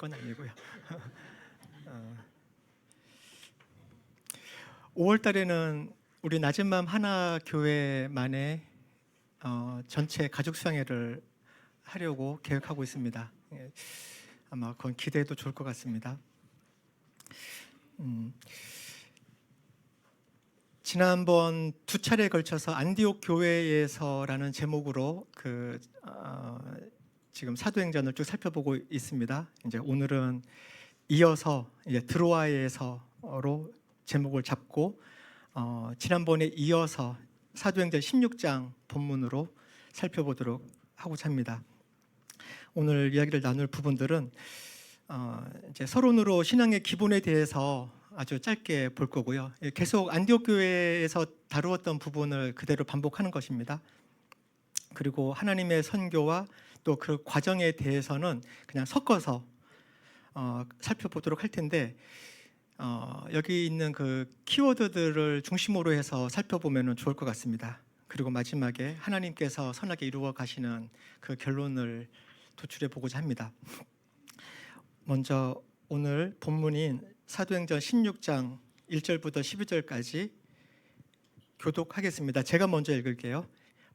건 아니고요. 5월 달에는 우리 낮은 마음 하나 교회만의 전체 가족 수양회를 하려고 계획하고 있습니다. 아마 그건 기대해도 좋을 것 같습니다. 지난번 두 차례에 걸쳐서 안디옥 교회에서라는 제목으로 지금 사도행전을 쭉 살펴보고 있습니다. 이제 오늘은 이어서 이제 드로아에서로 제목을 잡고 지난번에 이어서 사도행전 16장 본문으로 살펴보도록 하고자 합니다. 오늘 이야기를 나눌 부분들은 이제 서론으로 신앙의 기본에 대해서 아주 짧게 볼 거고요. 계속 안디옥 교회에서 다루었던 부분을 그대로 반복하는 것입니다. 그리고 하나님의 선교와 또 그 과정에 대해서는 그냥 섞어서 살펴보도록 할 텐데 여기 있는 그 키워드들을 중심으로 해서 살펴보면 좋을 것 같습니다. 그리고 마지막에 하나님께서 선하게 이루어 가시는 그 결론을 도출해 보고자 합니다. 먼저 오늘 본문인 사도행전 16장 1절부터 12절까지 교독하겠습니다. 제가 먼저 읽을게요.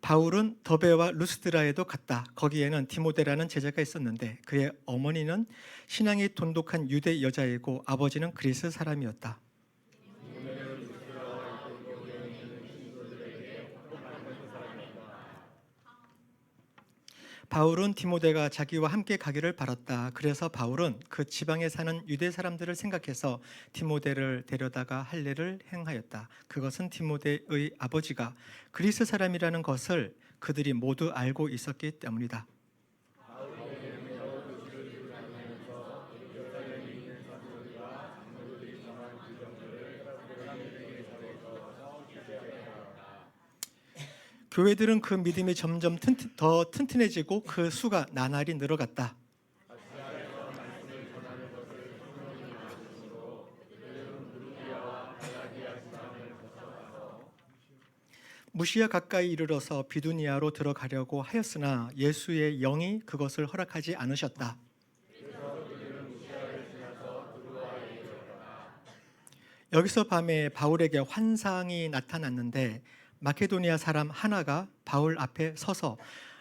바울은 더베와 루스드라에도 갔다. 거기에는 디모데라는 제자가 있었는데 그의 어머니는 신앙이 돈독한 유대 여자이고 아버지는 그리스 사람이었다. 바울은 디모데가 자기와 함께 가기를 바랐다. 그래서 바울은 그 지방에 사는 유대 사람들을 생각해서 디모데를 데려다가 할례를 행하였다. 그것은 디모데의 아버지가 그리스 사람이라는 것을 그들이 모두 알고 있었기 때문이다. 교회들은 그 믿음이 점점 더 튼튼해지고 그 수가 나날이 늘어갔다. 무시야 가까이 이르러서 비두니아로 들어가려고 하였으나 예수의 영이 그것을 허락하지 않으셨다. 여기서 밤에 바울에게 환상이 나타났는데 마케도니아 사람 하나가 바울 앞에 서서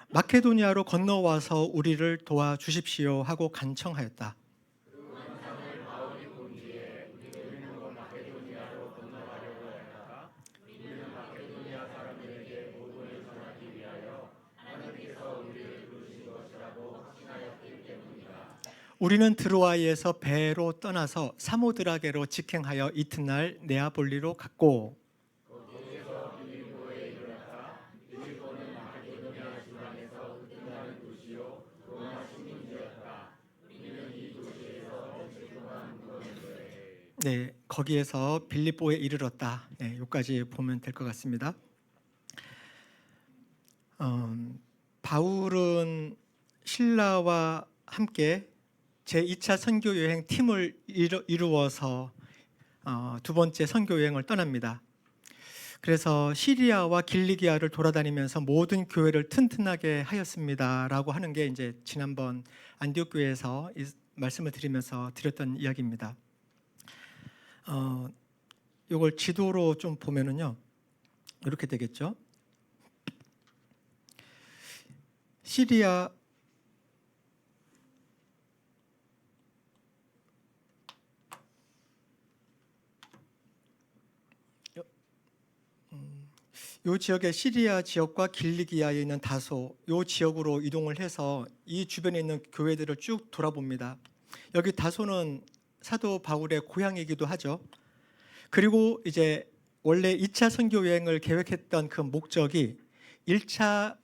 마케도니아로 건너와서 우리를 도와주십시오 하고 간청하였다. 우리는 드로아에서 배로 떠나서 사모드라게로 직행하여 이튿날 네아볼리로 갔고 네, 거기에서 빌립보에 이르렀다. 네, 여기까지 보면 될 것 같습니다. 바울은 신라와 함께 제2차 선교 여행 팀을 이루어서 두 번째 선교 여행을 떠납니다. 그래서 시리아와 길리기아를 돌아다니면서 모든 교회를 튼튼하게 하였습니다라고 하는 게 이제 지난번 안디옥 교회에서 말씀을 드리면서 드렸던 이야기입니다. 이걸 지도로 좀 보면은요 이렇게 되겠죠. 시리아 이 지역의 시리아 지역과 길리기아에 있는 다소 이 지역으로 이동을 해서 이 주변에 있는 교회들을 쭉 돌아봅니다. 여기 다소는 사도 바울의 고향이기도 하죠. 그리고 이제 원래 2차 선교 여행을 계획했던 그 목적이 1차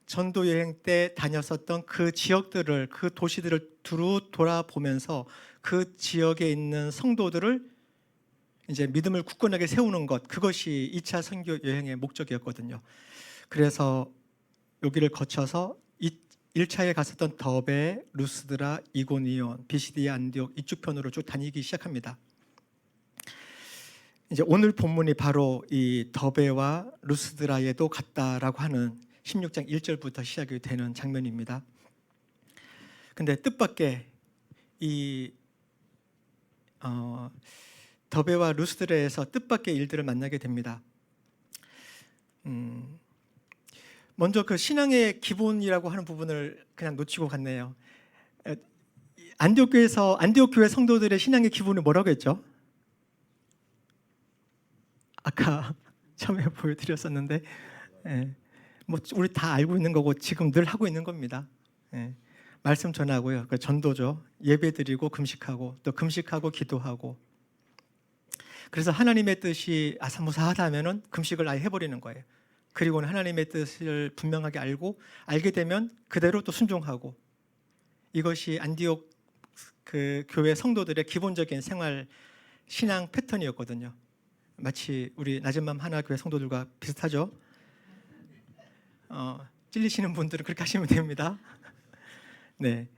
전도 여행 때 다녔었던 그 지역들을 그 도시들을 두루 돌아보면서 그 지역에 있는 성도들을 이제 믿음을 굳건하게 세우는 것, 그것이 2차 선교 여행의 목적이었거든요. 그래서 여기를 거쳐서 1차에 갔었던 더베, 루스드라, 이고니온, 비시디아, 안디옥 이쪽 편으로 쭉 다니기 시작합니다. 이제 오늘 본문이 바로 이 더베와 루스드라에도 갔다라고 하는 16장 1절부터 시작이 되는 장면입니다. 근데 뜻밖의 이 더베와 루스드라에서 뜻밖의 일들을 만나게 됩니다. 먼저 그 신앙의 기본이라고 하는 부분을 그냥 놓치고 갔네요. 안디옥 교회 성도들의 신앙의 기본이 뭐라고 했죠? 아까 처음에 보여드렸었는데, 뭐 우리 다 알고 있는 거고 지금 늘 하고 있는 겁니다. 말씀 전하고요, 그 전도죠. 예배드리고 금식하고 또 금식하고 기도하고. 그래서 하나님의 뜻이 아사무사하다면은 금식을 아예 해버리는 거예요. 그리고는 하나님의 뜻을 분명하게 알게 되면 그대로 또 순종하고. 이것이 안디옥 그 교회 성도들의 기본적인 생활 신앙 패턴이었거든요. 마치 우리 낮은맘 하나교회 성도들과 비슷하죠. 찔리시는 분들은 그렇게 하시면 됩니다. 네,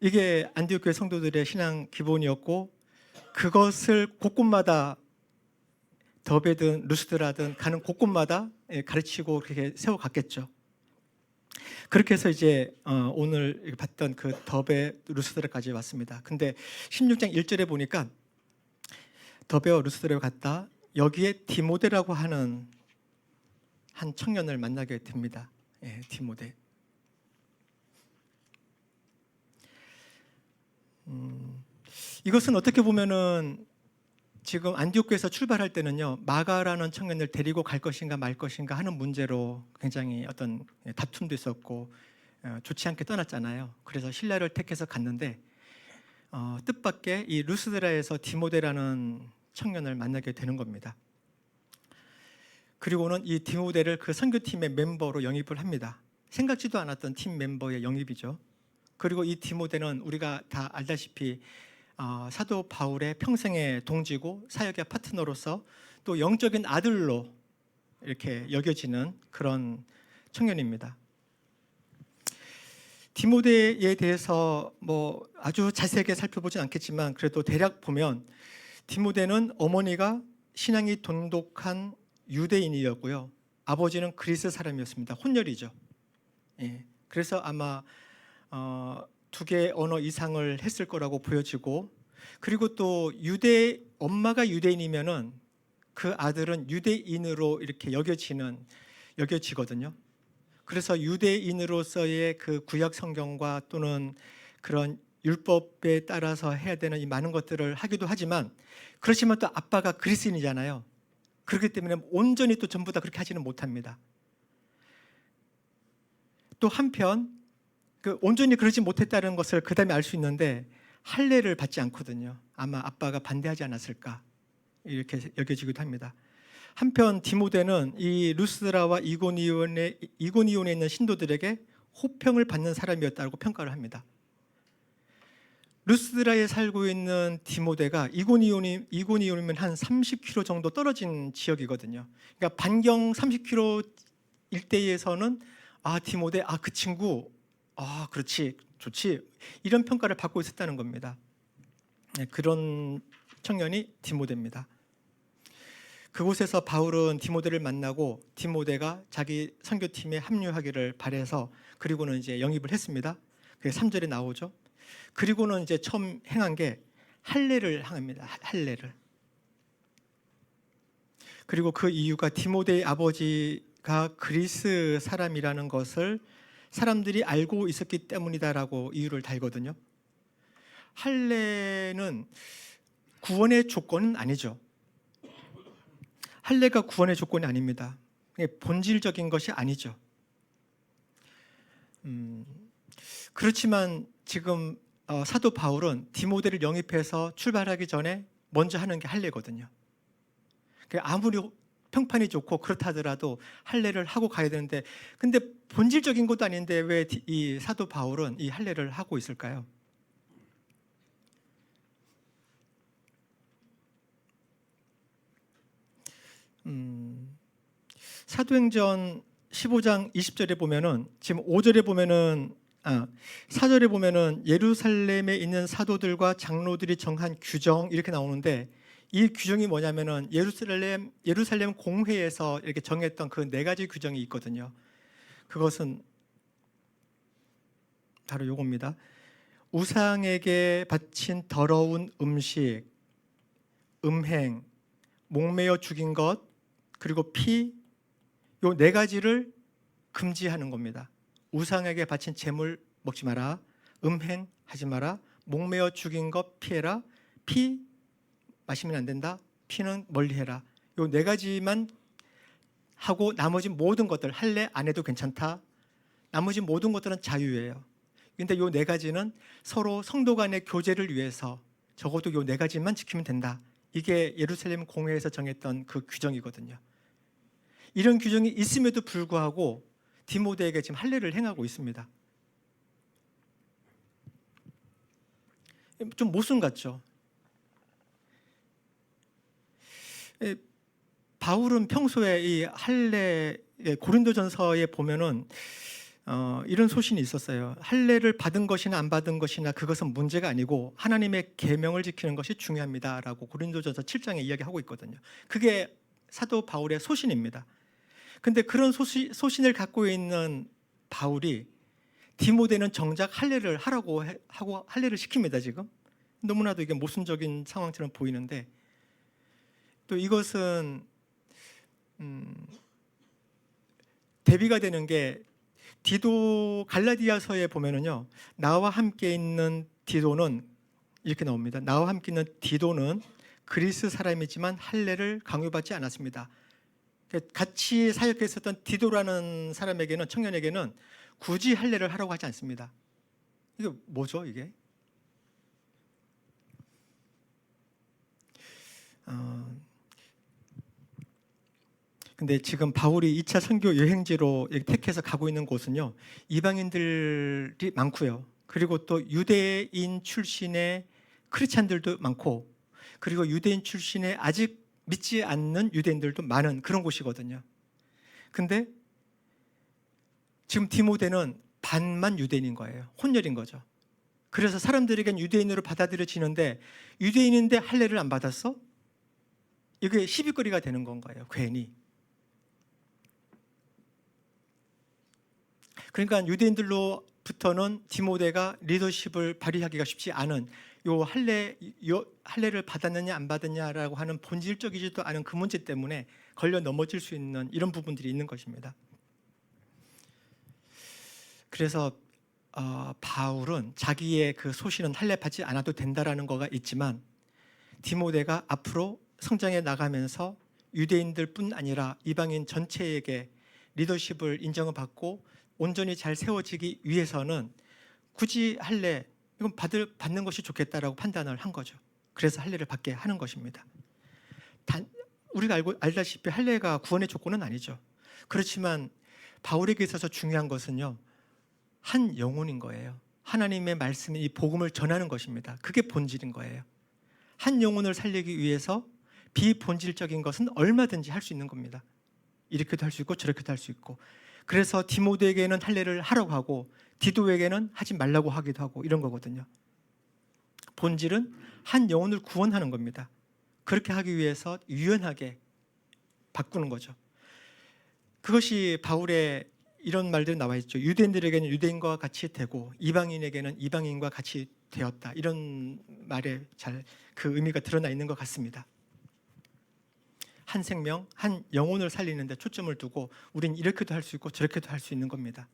이게 안디옥 교회 성도들의 신앙 기본이었고, 그것을 곳곳마다 더베든 루스드라든 가는 곳곳마다 가르치고 그렇게 세워갔겠죠. 그렇게 해서 이제 오늘 봤던 그 더베 루스드라까지 왔습니다. 근데 16장 1절에 보니까 더베와 루스드라에 갔다 여기에 디모데라고 하는 한 청년을 만나게 됩니다. 디모데. 이것은 어떻게 보면은 지금 안디옥 교회에서 출발할 때는요, 마가라는 청년을 데리고 갈 것인가 말 것인가 하는 문제로 굉장히 어떤 다툼도 있었고 좋지 않게 떠났잖아요. 그래서 신라를 택해서 갔는데 뜻밖의 이 루스드라에서 디모데라는 청년을 만나게 되는 겁니다. 그리고는 이 디모데를 그 선교팀의 멤버로 영입을 합니다. 생각지도 않았던 팀 멤버의 영입이죠. 그리고 이 디모데는 우리가 다 알다시피 사도 바울의 평생의 동지고 사역의 파트너로서 또 영적인 아들로 이렇게 여겨지는 그런 청년입니다. 디모데에 대해서 뭐 아주 자세하게 살펴보진 않겠지만 그래도 대략 보면 디모데는 어머니가 신앙이 돈독한 유대인이었고요, 아버지는 그리스 사람이었습니다. 혼혈이죠. 그래서 아마 두 개의 언어 이상을 했을 거라고 보여지고, 그리고 또 엄마가 유대인이면은 그 아들은 유대인으로 이렇게 여겨지거든요. 그래서 유대인으로서의 그 구약 성경과 또는 그런 율법에 따라서 해야 되는 이 많은 것들을 하기도 하지만, 그렇지만 또 아빠가 그리스인이잖아요. 그렇기 때문에 온전히 또 전부 다 그렇게 하지는 못합니다. 또 한편 온전히 그러지 못했다는 것을 그 다음에 알 수 있는데 할례를 받지 않거든요. 아마 아빠가 반대하지 않았을까 이렇게 여겨지기도 합니다. 한편 디모데는 이 루스드라와 이고니온에 있는 신도들에게 호평을 받는 사람이었다고 평가를 합니다. 루스드라에 살고 있는 디모데가 이고니온이면 한 30km 정도 떨어진 지역이거든요. 그러니까 반경 30km 일대에서는 디모데, 그 친구, 그렇지, 좋지, 이런 평가를 받고 있었다는 겁니다. 그런 청년이 디모데입니다. 그곳에서 바울은 디모데를 만나고 디모데가 자기 선교팀에 합류하기를 바래서 그리고는 이제 영입을 했습니다. 그게 3절에 나오죠. 그리고는 이제 처음 행한 게 할례를 행합니다. 할례를. 그리고 그 이유가 디모데의 아버지가 그리스 사람이라는 것을 사람들이 알고 있었기 때문이다라고 이유를 달거든요. 할례는 구원의 조건은 아니죠. 할례가 구원의 조건이 아닙니다. 본질적인 것이 아니죠. 그렇지만 지금 사도 바울은 디모데를 영입해서 출발하기 전에 먼저 하는 게 할례거든요. 아무리 평판이 좋고 그렇다 하더라도 할례를 하고 가야 되는데, 근데 본질적인 것도 아닌데 왜 이 사도 바울은 이 할례를 하고 있을까요? 사도행전 15장 20절에 보면은, 지금 5절에 보면은 4절에 보면은 예루살렘에 있는 사도들과 장로들이 정한 규정 이렇게 나오는데, 이 규정이 뭐냐면은 예루살렘 공회에서 이렇게 정했던 그 4가지 규정이 있거든요. 그것은 바로 요겁니다. 우상에게 바친 더러운 음식, 음행, 목매어 죽인 것, 그리고 피, 요 네 가지를 금지하는 겁니다. 우상에게 바친 제물 먹지 마라, 음행하지 마라, 목매어 죽인 것 피해라, 피 마시면 안 된다, 피는 멀리해라. 요 네 가지만 하고 나머지 모든 것들 할래 안 해도 괜찮다. 나머지 모든 것들은 자유예요. 근데 요 네 가지는 서로 성도 간의 교제를 위해서 적어도 요 네 가지만 지키면 된다. 이게 예루살렘 공회에서 정했던 그 규정이거든요. 이런 규정이 있음에도 불구하고 디모데에게 지금 할례를 행하고 있습니다. 좀 모순 같죠? 바울은 평소에 이 할례, 고린도전서에 보면은 이런 소신이 있었어요. 할례를 받은 것이나 안 받은 것이나 그것은 문제가 아니고 하나님의 계명을 지키는 것이 중요합니다라고 고린도전서 7장에 이야기하고 있거든요. 그게 사도 바울의 소신입니다. 근데 그런 소신을 갖고 있는 바울이 디모데는 정작 할례를 하라고 하고 할례를 시킵니다. 지금 너무나도 이게 모순적인 상황처럼 보이는데, 또 이것은 대비가 되는 게 디도 갈라디아서에 보면은요, 나와 함께 있는 디도는 이렇게 나옵니다. 나와 함께 있는 디도는 그리스 사람이지만 할례를 강요받지 않았습니다. 같이 사역했었던 디도라는 사람에게는, 청년에게는 굳이 할례를 하라고 하지 않습니다. 이게 뭐죠, 이게? 근데 지금 바울이 2차 선교 여행지로 택해서 가고 있는 곳은요, 이방인들이 많고요. 그리고 또 유대인 출신의 크리스찬들도 많고, 그리고 유대인 출신의 아직 믿지 않는 유대인들도 많은 그런 곳이거든요. 근데 지금 디모데는 반만 유대인인 거예요. 혼혈인 거죠. 그래서 사람들에겐 유대인으로 받아들여지는데, 유대인인데 할례를 안 받았어? 이게 시비거리가 되는 건가요, 괜히. 그러니까 유대인들로부터는 디모데가 리더십을 발휘하기가 쉽지 않은, 할례를 받았느냐 안 받았냐라고 하는 본질적이지도 않은 그 문제 때문에 걸려 넘어질 수 있는 이런 부분들이 있는 것입니다. 그래서 바울은 자기의 그 소신은 할례 받지 않아도 된다라는 거가 있지만, 디모데가 앞으로 성장해 나가면서 유대인들뿐 아니라 이방인 전체에게 리더십을 인정을 받고 온전히 잘 세워지기 위해서는 굳이 할례, 이건 받는 것이 좋겠다라고 판단을 한 거죠. 그래서 할례를 받게 하는 것입니다. 우리가 알다시피 할례가 구원의 조건은 아니죠. 그렇지만 바울에게 있어서 중요한 것은요, 한 영혼인 거예요. 하나님의 말씀인 이 복음을 전하는 것입니다. 그게 본질인 거예요. 한 영혼을 살리기 위해서 비본질적인 것은 얼마든지 할 수 있는 겁니다. 이렇게도 할 수 있고 저렇게도 할 수 있고. 그래서 디모데에게는 할례를 하라고 하고 디도에게는 하지 말라고 하기도 하고 이런 거거든요. 본질은 한 영혼을 구원하는 겁니다. 그렇게 하기 위해서 유연하게 바꾸는 거죠. 그것이 바울의 이런 말들이 나와 있죠. 유대인들에게는 유대인과 같이 되고 이방인에게는 이방인과 같이 되었다. 이런 말에 잘 그 의미가 드러나 있는 것 같습니다. 한 생명, 한 영혼을 살리는 데 초점을 두고 우린 이렇게도 할 수 있고 저렇게도 할 수 있는 겁니다.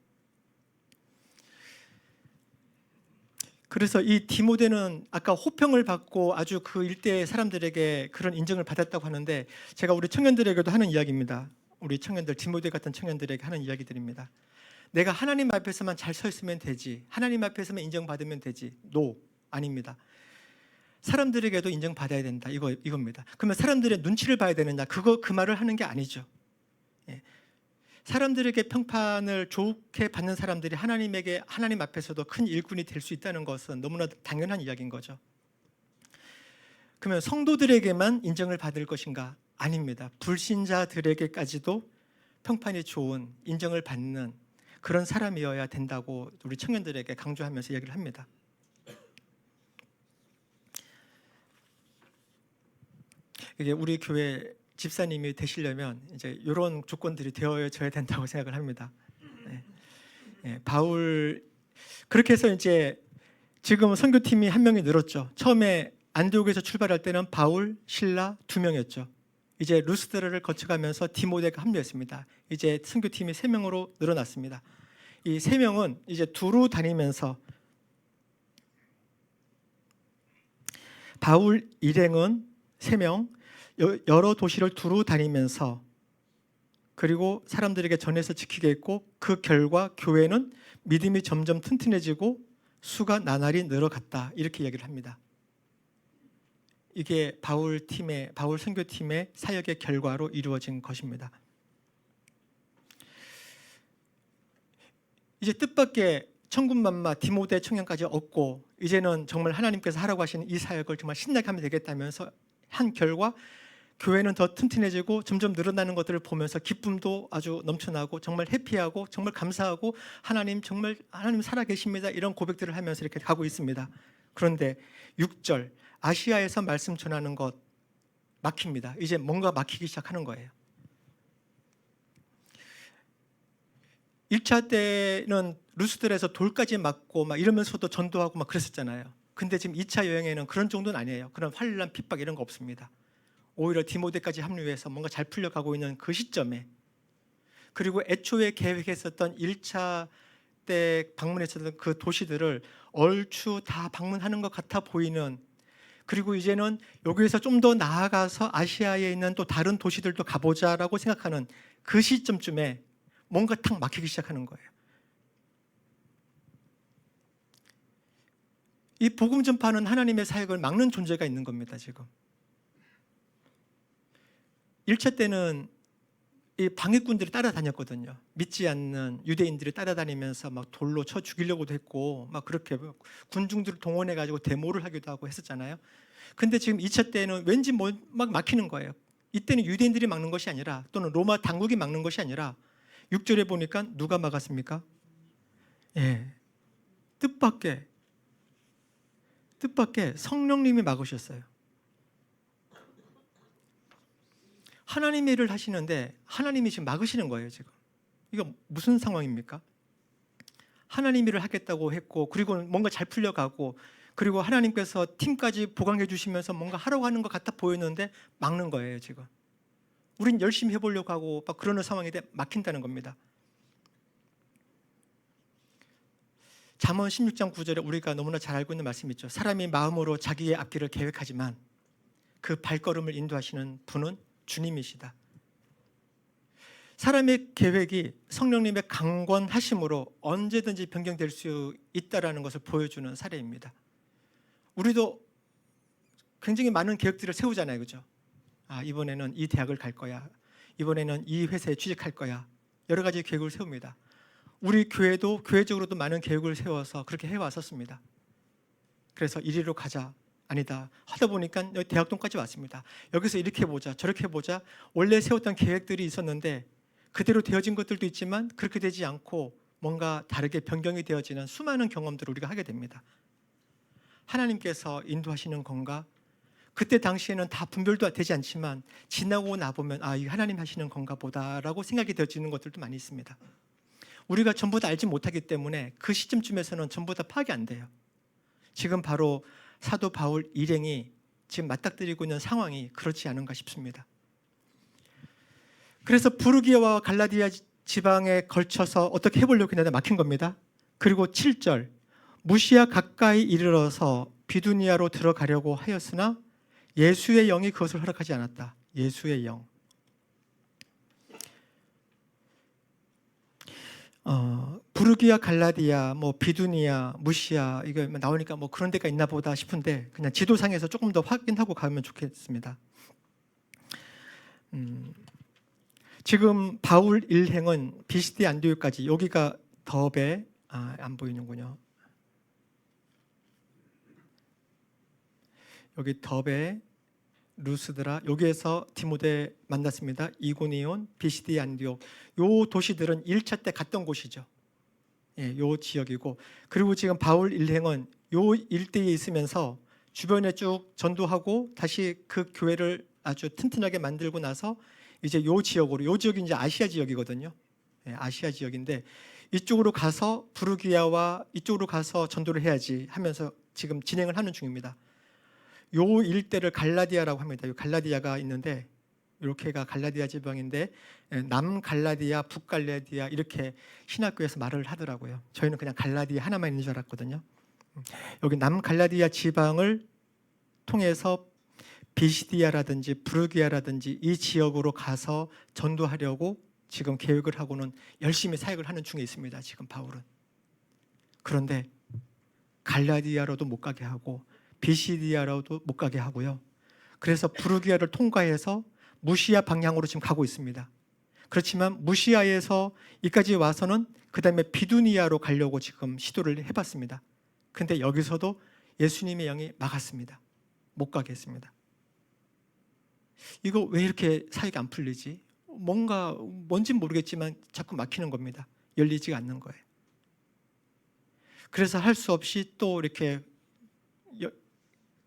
그래서 이 디모데는 아까 호평을 받고 아주 그 일대의 사람들에게 그런 인정을 받았다고 하는데, 제가 우리 청년들에게도 하는 이야기입니다. 우리 청년들, 디모데 같은 청년들에게 하는 이야기들입니다. 내가 하나님 앞에서만 잘 서 있으면 되지, 하나님 앞에서만 인정받으면 되지. 아닙니다. 사람들에게도 인정받아야 된다, 이겁니다. 그러면 사람들의 눈치를 봐야 되느냐, 그 말을 하는 게 아니죠. 사람들에게 평판을 좋게 받는 사람들이 하나님 앞에서도 큰 일꾼이 될 수 있다는 것은 너무나 당연한 이야기인 거죠. 그러면 성도들에게만 인정을 받을 것인가? 아닙니다. 불신자들에게까지도 평판이 좋은, 인정을 받는 그런 사람이어야 된다고 우리 청년들에게 강조하면서 이야기를 합니다. 이게 우리 교회 집사님이 되시려면 이제 이런 조건들이 되어져야 된다고 생각을 합니다. 바울, 그렇게 해서 이제 지금 선교팀이 한 명이 늘었죠. 처음에 안디옥에서 출발할 때는 바울, 실라 2명이었죠. 이제 루스드라를 거쳐가면서 디모데가 합류했습니다. 이제 선교팀이 3명으로 늘어났습니다. 이 3명은 이제 두루 다니면서 바울 일행은 3명, 여러 도시를 두루 다니면서 그리고 사람들에게 전해서 지키게 했고, 그 결과 교회는 믿음이 점점 튼튼해지고 수가 나날이 늘어갔다, 이렇게 이야기를 합니다. 이게 바울 선교팀의 사역의 결과로 이루어진 것입니다. 이제 뜻밖의 천군만마 디모데 청년까지 얻고 이제는 정말 하나님께서 하라고 하시는 이 사역을 정말 신나게 하면 되겠다면서 한 결과 교회는 더 튼튼해지고 점점 늘어나는 것들을 보면서 기쁨도 아주 넘쳐나고 정말 해피하고 정말 감사하고 하나님 정말 하나님 살아계십니다, 이런 고백들을 하면서 이렇게 가고 있습니다. 그런데 6절 아시아에서 말씀 전하는 것 막힙니다. 이제 뭔가 막히기 시작하는 거예요. 1차 때는 루스드라에서 돌까지 맞고 막 이러면서도 전도하고 막 그랬었잖아요. 근데 지금 2차 여행에는 그런 정도는 아니에요. 그런 환난 핍박 이런 거 없습니다. 오히려 디모데까지 합류해서 뭔가 잘 풀려가고 있는 그 시점에, 그리고 애초에 계획했었던 1차 때 방문했었던 그 도시들을 얼추 다 방문하는 것 같아 보이는, 그리고 이제는 여기에서 좀 더 나아가서 아시아에 있는 또 다른 도시들도 가보자라고 생각하는 그 시점쯤에 뭔가 탁 막히기 시작하는 거예요. 이 복음 전파는 하나님의 사역을 막는 존재가 있는 겁니다. 지금 1차 때는 이 방해꾼들이 따라다녔거든요. 믿지 않는 유대인들이 따라다니면서 막 돌로 쳐 죽이려고도 했고 막 그렇게 군중들을 동원해 가지고 데모를 하기도 하고 했었잖아요. 근데 지금 2차 때는 왠지 뭐 막 막히는 거예요. 이때는 유대인들이 막는 것이 아니라, 또는 로마 당국이 막는 것이 아니라 6절에 보니까 누가 막았습니까? 예, 뜻밖의 성령님이 막으셨어요. 하나님의 일을 하시는데 하나님이 지금 막으시는 거예요. 지금 이거 무슨 상황입니까? 하나님 일을 하겠다고 했고, 그리고 뭔가 잘 풀려가고, 그리고 하나님께서 팀까지 보강해 주시면서 뭔가 하라고 하는 것 같아 보였는데 막는 거예요. 지금 우린 열심히 해보려고 하고 막 그러는 상황인데 막힌다는 겁니다. 잠언 16장 9절에 우리가 너무나 잘 알고 있는 말씀이 있죠. 사람이 마음으로 자기의 앞길을 계획하지만 그 발걸음을 인도하시는 분은 주님이시다. 사람의 계획이 성령님의 강권하심으로 언제든지 변경될 수 있다는 것을 보여주는 사례입니다. 우리도 굉장히 많은 계획들을 세우잖아요. 그죠? 이번에는 이 대학을 갈 거야. 이번에는 이 회사에 취직할 거야. 여러 가지 계획을 세웁니다. 우리 교회도 교회적으로도 많은 계획을 세워서 그렇게 해왔었습니다. 그래서 이리로 가자, 아니다 하다 보니까 여기 대학동까지 왔습니다. 여기서 이렇게 해보자, 저렇게 해보자. 원래 세웠던 계획들이 있었는데 그대로 되어진 것들도 있지만 그렇게 되지 않고 뭔가 다르게 변경이 되어지는 수많은 경험들을 우리가 하게 됩니다. 하나님께서 인도하시는 건가? 그때 당시에는 다 분별도 되지 않지만 지나고 나보면 이게 하나님 하시는 건가 보다라고 생각이 되어지는 것들도 많이 있습니다. 우리가 전부 다 알지 못하기 때문에 그 시점쯤에서는 전부 다 파악이 안 돼요. 지금 바로 사도 바울 일행이 지금 맞닥뜨리고 있는 상황이 그렇지 않은가 싶습니다. 그래서 부르기아와 갈라디아 지방에 걸쳐서 어떻게 해보려고 했는데 막힌 겁니다. 그리고 7절 무시아 가까이 이르러서 비두니아로 들어가려고 하였으나 예수의 영이 그것을 허락하지 않았다. 예수의 영. 부르기아, 갈라디아, 뭐 비두니아, 무시아 이거 나오니까 뭐 그런 데가 있나 보다 싶은데 그냥 지도상에서 조금 더 확인하고 가면 좋겠습니다. 지금 바울 일행은 비시디 안디옥까지, 여기가 더베, 안 보이는군요. 여기 더베, 루스드라, 여기에서 디모데 만났습니다. 이고니온, 비시디 안디옥, 요 도시들은 1차 때 갔던 곳이죠. 예, 요 지역이고, 그리고 지금 바울 일행은 요 일대에 있으면서 주변에 쭉 전도하고 다시 그 교회를 아주 튼튼하게 만들고 나서 이제 요 지역으로, 요 지역이 이제 아시아 지역이거든요. 예, 아시아 지역인데 이쪽으로 가서 부르기아와 이쪽으로 가서 전도를 해야지 하면서 지금 진행을 하는 중입니다. 요 일대를 갈라디아라고 합니다. 요 갈라디아가 있는데 이렇게가 갈라디아 지방인데 남갈라디아, 북갈라디아 이렇게 신학교에서 말을 하더라고요. 저희는 그냥 갈라디아 하나만 있는 줄 알았거든요. 여기 남갈라디아 지방을 통해서 비시디아라든지 부르기아라든지 이 지역으로 가서 전도하려고 지금 계획을 하고는 열심히 사역을 하는 중에 있습니다. 지금 바울은. 그런데 갈라디아로도 못 가게 하고 비시디아로도 못 가게 하고요. 그래서 부르기아를 통과해서 무시아 방향으로 지금 가고 있습니다. 그렇지만 무시아에서 이까지 와서는 그 다음에 비두니아로 가려고 지금 시도를 해봤습니다. 근데 여기서도 예수님의 영이 막았습니다. 못 가게 했습니다. 이거 왜 이렇게 사이가 안 풀리지? 뭔진 모르겠지만 자꾸 막히는 겁니다. 열리지가 않는 거예요. 그래서 할 수 없이 또 이렇게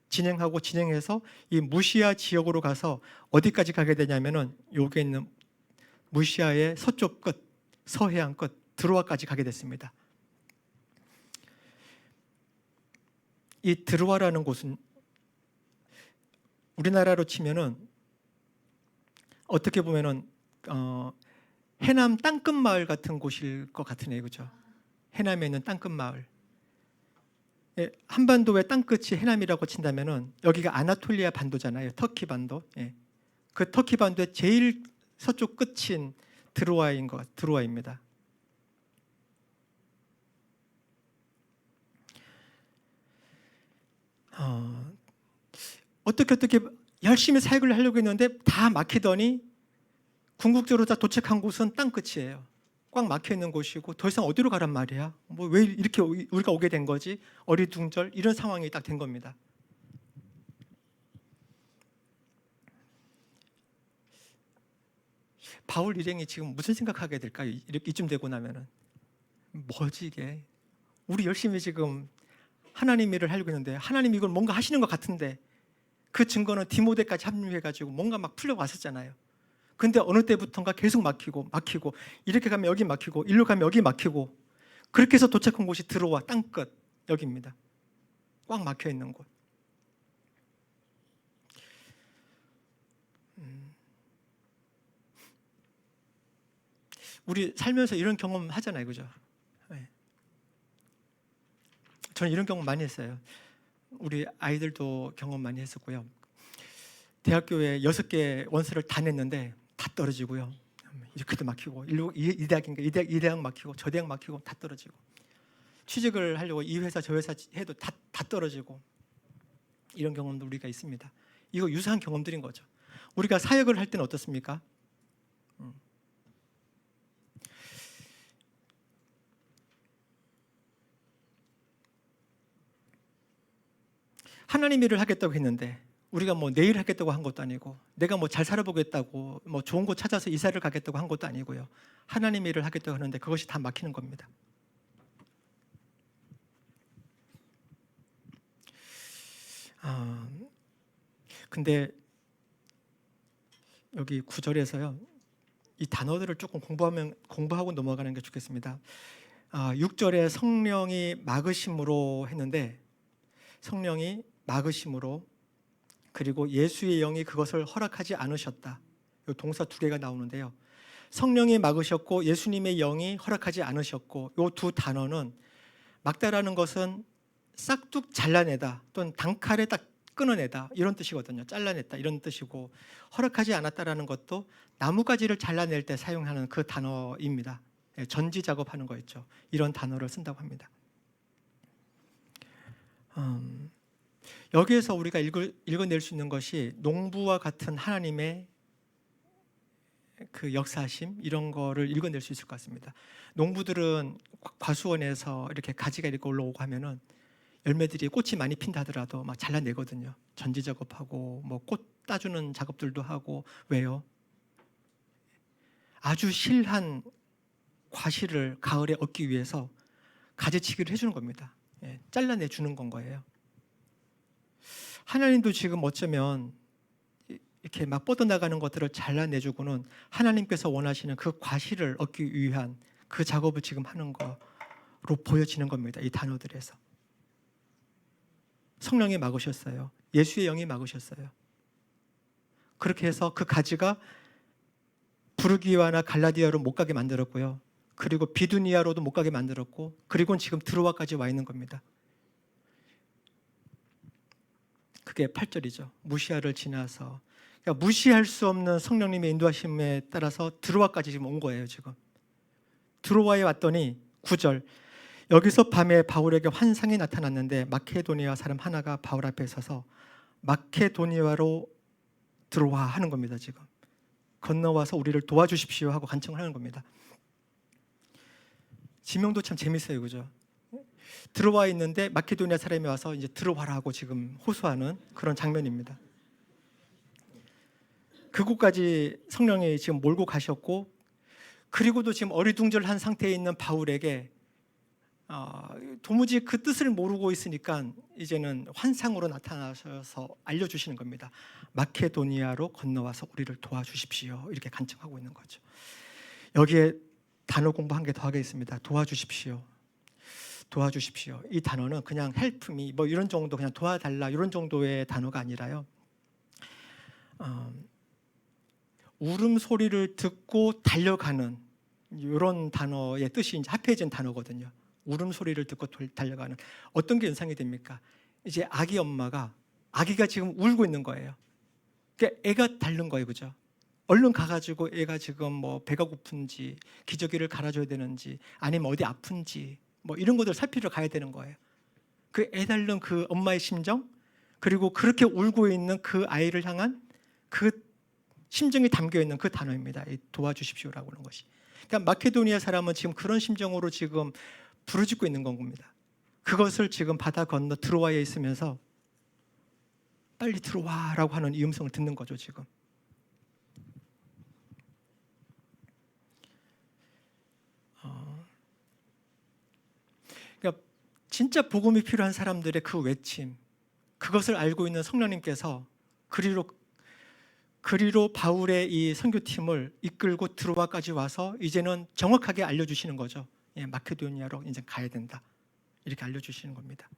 진행해서 이 무시아 지역으로 가서 어디까지 가게 되냐면은 여기 있는 무시아의 서쪽 끝, 서해안 끝, 드로아까지 가게 됐습니다. 이 드로아라는 곳은 우리나라로 치면은 어떻게 보면은 해남 땅끝 마을 같은 곳일 것 같으네요, 그죠? 해남에 있는 땅끝 마을. 예, 한반도의 땅끝이 해남이라고 친다면은 여기가 아나톨리아 반도잖아요, 터키 반도. 예. 그 터키 반도의 제일 서쪽 끝인 드로아입니다. 어떻게 열심히 사역을 하려고 했는데 다 막히더니 궁극적으로 다 도착한 곳은 땅끝이에요. 꽉 막혀 있는 곳이고 더 이상 어디로 가란 말이야? 뭐 왜 이렇게 우리가 오게 된 거지? 어리둥절 이런 상황이 딱 된 겁니다. 바울 일행이 지금 무슨 생각하게 될까요? 이쯤 되고 나면은 뭐지 이게? 우리 열심히 지금 하나님 일을 하려고 했는데 하나님 이걸 뭔가 하시는 것 같은데 그 증거는 디모데까지 합류해가지고 뭔가 막 풀려왔었잖아요. 근데 어느 때부턴가 계속 막히고 이렇게 가면 여기 막히고 일로 가면 여기 막히고 그렇게 해서 도착한 곳이 드로아 땅끝 여기입니다. 꽉 막혀 있는 곳. 우리 살면서 이런 경험 하잖아요, 그죠? 네. 저는 이런 경험 많이 했어요. 우리 아이들도 경험 많이 했었고요. 대학교에 6개 원서를 다 냈는데 다 떨어지고요. 이렇게도 막히고 이 대학인가 이 대학 막히고 저 대학 막히고 다 떨어지고 취직을 하려고 이 회사 저 회사 해도 다 떨어지고 이런 경험도 우리가 있습니다. 이거 유사한 경험들인 거죠. 우리가 사역을 할 때는 어떻습니까? 하나님 일을 하겠다고 했는데 우리가 뭐 내일 하겠다고 한 것도 아니고 내가 뭐 잘 살아보겠다고 뭐 좋은 곳 찾아서 이사를 가겠다고 한 것도 아니고요. 하나님 일을 하겠다고 하는데 그것이 다 막히는 겁니다. 근데 여기 9절에서요. 이 단어들을 조금 공부하고 넘어가는 게 좋겠습니다. 6절에 성령이 막으심으로 했는데 성령이 막으심으로 그리고 예수의 영이 그것을 허락하지 않으셨다. 이 동사 2개가 나오는데요. 성령이 막으셨고 예수님의 영이 허락하지 않으셨고 이 두 단어는 막다라는 것은 싹둑 잘라내다 또는 단칼에 딱 끊어내다 이런 뜻이거든요. 잘라냈다 이런 뜻이고 허락하지 않았다라는 것도 나뭇가지를 잘라낼 때 사용하는 그 단어입니다. 전지 작업하는 거였죠. 이런 단어를 쓴다고 합니다. 여기에서 우리가 읽어낼 수 있는 것이 농부와 같은 하나님의 그 역사심 이런 거를 읽어낼 수 있을 것 같습니다. 농부들은 과수원에서 이렇게 가지가 이렇게 올라오고 하면은 열매들이 꽃이 많이 핀다 하더라도 막 잘라내거든요. 전지 작업하고 뭐 꽃 따주는 작업들도 하고 왜요? 아주 실한 과실을 가을에 얻기 위해서 가지치기를 해주는 겁니다. 잘라내 주는 건 거예요. 하나님도 지금 어쩌면 이렇게 막 뻗어나가는 것들을 잘라내주고는 하나님께서 원하시는 그 과실을 얻기 위한 그 작업을 지금 하는 거로 보여지는 겁니다. 이 단어들에서. 성령이 막으셨어요. 예수의 영이 막으셨어요. 그렇게 해서 그 가지가 부르기아나 갈라디아로 못 가게 만들었고요. 그리고 비두니아로도 못 가게 만들었고, 그리고 지금 드로아까지 와 있는 겁니다. 그게 8절이죠. 무시아를 지나서. 그러니까 무시할 수 없는 성령님의 인도하심에 따라서 드로아까지 지금 온 거예요. 지금 드로아에 왔더니 9절, 여기서 밤에 바울에게 환상이 나타났는데 마케도니아 사람 하나가 바울 앞에 서서 마케도니아로 들어와 하는 겁니다. 지금 건너와서 우리를 도와주십시오 하고 간청을 하는 겁니다. 지명도 참 재밌어요. 그죠? 들어와 있는데 마케도니아 사람이 와서 이제 들어와라 하고 지금 호소하는 그런 장면입니다. 그곳까지 성령이 지금 몰고 가셨고, 그리고도 지금 어리둥절한 상태에 있는 바울에게 도무지 그 뜻을 모르고 있으니까 이제는 환상으로 나타나셔서 알려주시는 겁니다. 마케도니아로 건너와서 우리를 도와주십시오. 이렇게 간청하고 있는 거죠. 여기에 단어 공부 한 개 더 하겠습니다. 도와주십시오. 도와주십시오. 이 단어는 그냥 help me 뭐 이런 정도, 그냥 도와달라 이런 정도의 단어가 아니라요. 울음소리를 듣고 달려가는 이런 단어의 뜻이 이제 합해진 단어거든요. 울음소리를 듣고 달려가는. 어떤 게 연상이 됩니까? 이제 아기 엄마가, 아기가 지금 울고 있는 거예요. 그러니까 애가 달른 거예요. 그죠? 얼른 가가지고 애가 지금 뭐 배가 고픈지, 기저귀를 갈아줘야 되는지, 아니면 어디 아픈지 뭐 이런 것들 살피러 가야 되는 거예요. 그 애 달른 그 엄마의 심정, 그리고 그렇게 울고 있는 그 아이를 향한 그 심정이 담겨 있는 그 단어입니다. 이 도와주십시오라고 하는 것이. 그러니까 마케도니아 사람은 지금 그런 심정으로 지금 부르짖고 있는 겁니다. 그것을 지금 바다 건너 드로아에 있으면서 빨리 들어와라고 하는 이 음성을 듣는 거죠. 지금. 그러니까 진짜 복음이 필요한 사람들의 그 외침, 그것을 알고 있는 성령님께서 그리로 바울의 이 선교팀을 이끌고 드로아까지 와서 이제는 정확하게 알려주시는 거죠. 예, 마케도니아로 이제 가야 된다. 이렇게 알려주시는 겁니다.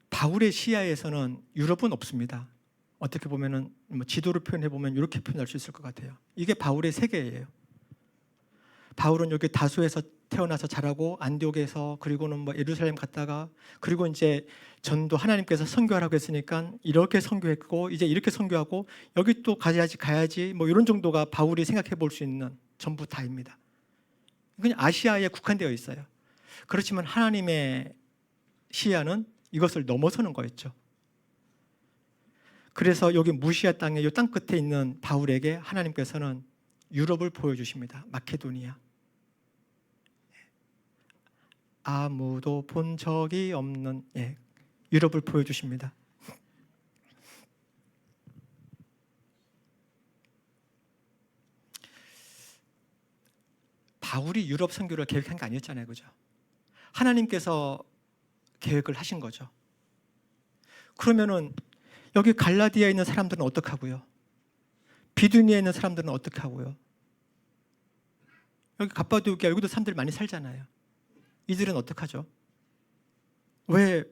바울의 시야에서는 유럽은 없습니다. 어떻게 보면은 뭐 지도를 표현해 보면 이렇게 표현할 수 있을 것 같아요. 이게 바울의 세계예요. 바울은 여기 다소에서 태어나서 자라고 안디옥에서, 그리고는 뭐 예루살렘 갔다가, 그리고 이제 전도 하나님께서 선교하라고 했으니까 이렇게 선교했고, 이제 이렇게 선교하고, 여기 또 가야지 뭐 이런 정도가 바울이 생각해 볼 수 있는 전부 다입니다. 그냥 아시아에 국한되어 있어요. 그렇지만 하나님의 시야는 이것을 넘어서는 거였죠. 그래서 여기 무시아 땅에 이 땅 끝에 있는 바울에게 하나님께서는 유럽을 보여주십니다. 마케도니아. 아무도 본 적이 없는 유럽을 보여주십니다. 바울이 유럽 선교를 계획한 게 아니었잖아요. 그죠? 하나님께서 계획을 하신 거죠. 그러면은 여기 갈라디아에 있는 사람들은 어떻게 하고요? 비두니아에 있는 사람들은 어떻게 하고요? 여기 갑바도기아, 여기도 사람들 많이 살잖아요. 이들은 어떻게 하죠? 왜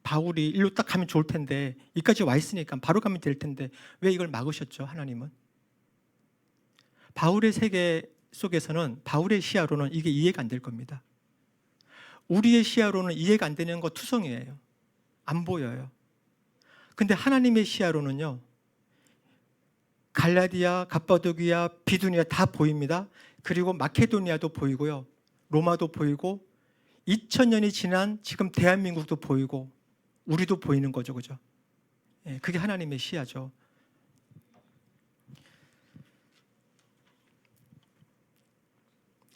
바울이 일로 딱 가면 좋을 텐데, 여기까지 와 있으니까 바로 가면 될 텐데 왜 이걸 막으셨죠? 하나님은. 바울의 세계 속에서는, 바울의 시야로는 이게 이해가 안 될 겁니다. 우리의 시야로는 이해가 안 되는 거 투성이에요. 안 보여요. 근데 하나님의 시야로는요, 갈라디아, 갑바도기아, 비두니아 다 보입니다. 그리고 마케도니아도 보이고요, 로마도 보이고, 2000년이 지난 지금 대한민국도 보이고, 우리도 보이는 거죠. 그죠? 그게 하나님의 시야죠.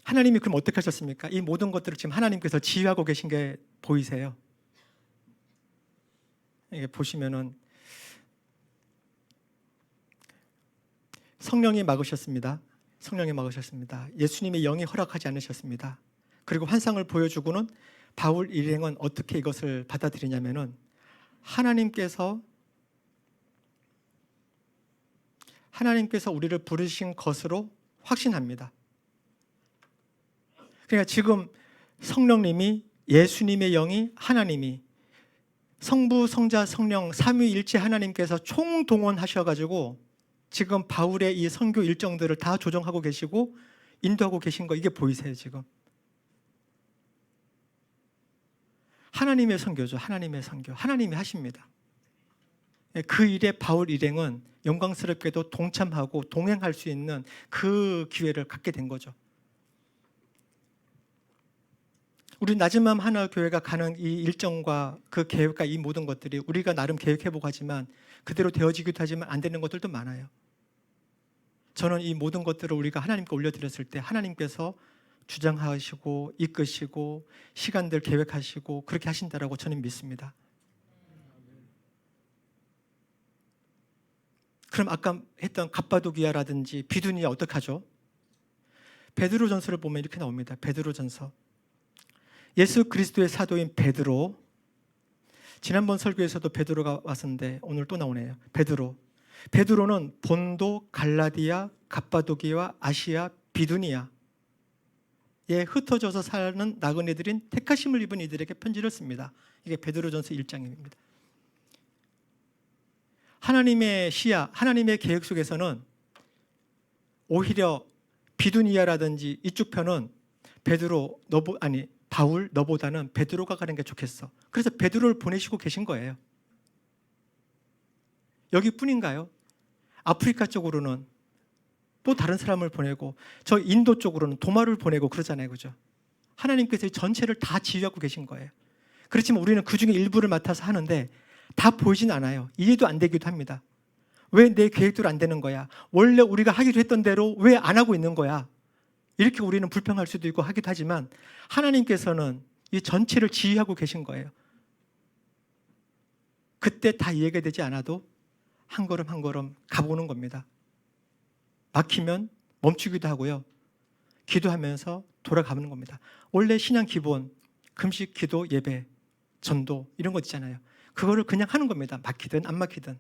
하나님이 그럼 어떻게 하셨습니까? 이 모든 것들을 지금 하나님께서 지휘하고 계신 게 보이세요? 이게 보시면은 성령이 막으셨습니다. 성령이 막으셨습니다. 예수님의 영이 허락하지 않으셨습니다. 그리고 환상을 보여주고는 바울 일행은 어떻게 이것을 받아들이냐면은 하나님께서 하나님께서 우리를 부르신 것으로 확신합니다. 그러니까 지금 성령님이, 예수님의 영이, 하나님이, 성부, 성자, 성령 삼위일체 하나님께서 총동원하셔가지고 지금 바울의 이 선교 일정들을 다 조정하고 계시고 인도하고 계신 거, 이게 보이세요 지금? 하나님의 선교죠. 하나님의 선교. 하나님이 하십니다. 그 일에 바울 일행은 영광스럽게도 동참하고 동행할 수 있는 그 기회를 갖게 된 거죠. 우리 낮은마음 하나교회가 가는 이 일정과 그 계획과 이 모든 것들이 우리가 나름 계획해보고 하지만 그대로 되어지기도 하지만 안 되는 것들도 많아요. 저는 이 모든 것들을 우리가 하나님께 올려드렸을 때 하나님께서 주장하시고 이끄시고 시간들 계획하시고 그렇게 하신다라고 저는 믿습니다. 그럼 아까 했던 갑바도기아라든지 비두니아 어떻게 하죠? 베드로전서를 보면 이렇게 나옵니다. 베드로전서. 예수 그리스도의 사도인 베드로, 지난번 설교에서도 베드로가 왔었는데 오늘 또 나오네요. 베드로는 본도, 갈라디아, 갑바도기와 아시아, 비두니아에 흩어져서 사는 나그네들인 택하심을 입은 이들에게 편지를 씁니다. 이게 베드로전서 1장입니다. 하나님의 시야, 하나님의 계획 속에서는 오히려 비두니아라든지 이쪽 편은 바울 너보다는 베드로가 가는 게 좋겠어. 그래서 베드로를 보내시고 계신 거예요. 여기뿐인가요? 아프리카 쪽으로는 또 다른 사람을 보내고 저 인도 쪽으로는 도마를 보내고 그러잖아요. 그죠? 하나님께서 전체를 다 지휘하고 계신 거예요. 그렇지만 우리는 그 중에 일부를 맡아서 하는데 다 보이진 않아요. 이해도 안 되기도 합니다. 왜 내 계획대로 안 되는 거야? 원래 우리가 하기로 했던 대로 왜 안 하고 있는 거야? 이렇게 우리는 불평할 수도 있고 하기도 하지만 하나님께서는 이 전체를 지휘하고 계신 거예요. 그때 다 이해가 되지 않아도 한 걸음 한 걸음 가보는 겁니다. 막히면 멈추기도 하고요. 기도하면서 돌아가는 겁니다. 원래 신앙 기본, 금식, 기도, 예배, 전도 이런 거 있잖아요. 그거를 그냥 하는 겁니다. 막히든 안 막히든.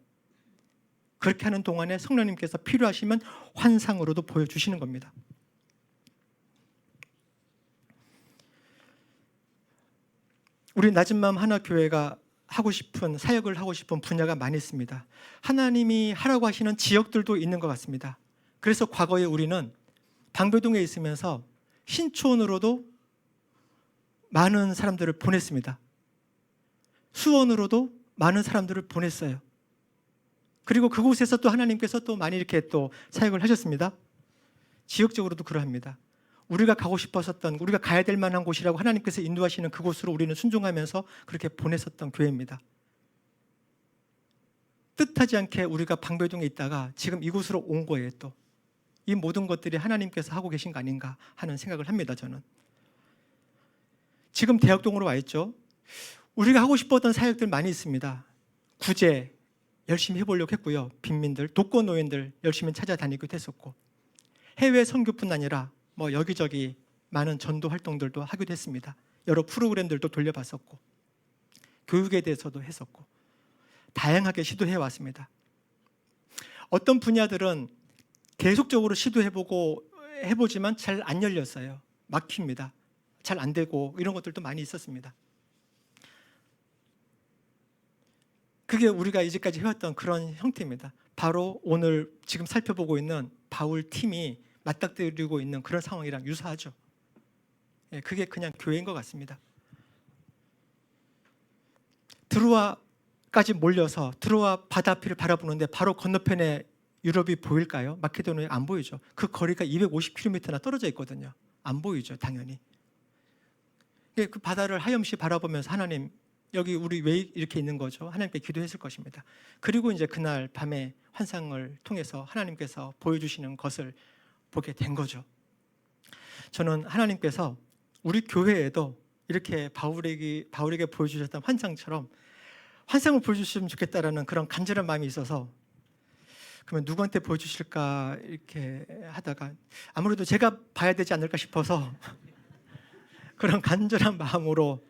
그렇게 하는 동안에 성령님께서 필요하시면 환상으로도 보여주시는 겁니다. 우리 낮은마음 하나교회가 하고 싶은 사역을 하고 싶은 분야가 많이 있습니다. 하나님이 하라고 하시는 지역들도 있는 것 같습니다. 그래서 과거에 우리는 방배동에 있으면서 신촌으로도 많은 사람들을 보냈습니다. 수원으로도 많은 사람들을 보냈어요. 그리고 그곳에서 또 하나님께서 또 많이 이렇게 또 사역을 하셨습니다. 지역적으로도 그러합니다. 우리가 가고 싶었었던, 우리가 가야 될 만한 곳이라고 하나님께서 인도하시는 그곳으로 우리는 순종하면서 그렇게 보냈었던 교회입니다. 뜻하지 않게 우리가 방배동에 있다가 지금 이곳으로 온 거예요. 또 이 모든 것들이 하나님께서 하고 계신 거 아닌가 하는 생각을 합니다. 저는 지금 대학동으로 와 있죠. 우리가 하고 싶었던 사역들 많이 있습니다. 구제 열심히 해보려고 했고요. 빈민들, 독거 노인들 열심히 찾아다니기도 했었고, 해외 선교뿐 아니라 뭐 여기저기 많은 전도 활동들도 하기도 했습니다. 여러 프로그램들도 돌려봤었고, 교육에 대해서도 했었고, 다양하게 시도해 왔습니다. 어떤 분야들은 계속적으로 해보지만 잘 안 열렸어요. 막힙니다. 잘 안 되고 이런 것들도 많이 있었습니다. 그게 우리가 이제까지 해왔던 그런 형태입니다. 바로 오늘 지금 살펴보고 있는 바울 팀이 맞닥뜨리고 있는 그런 상황이랑 유사하죠. 그게 그냥 교회인 것 같습니다. 드로아까지 몰려서 드로아 바다 앞을 바라보는데 바로 건너편에 유럽이 보일까요? 마케도니아 안 보이죠. 그 거리가 250km나 떨어져 있거든요. 안 보이죠, 당연히. 그 바다를 하염시 바라보면서 하나님, 여기 우리 왜 이렇게 있는 거죠? 하나님께 기도했을 것입니다. 그리고 이제 그날 밤에 환상을 통해서 하나님께서 보여주시는 것을 보게 된 거죠. 저는 하나님께서 우리 교회에도 이렇게 바울에게 보여주셨던 환상처럼 환상을 보여주시면 좋겠다라는 그런 간절한 마음이 있어서, 그러면 누구한테 보여주실까 이렇게 하다가 아무래도 제가 봐야 되지 않을까 싶어서 그런 간절한 마음으로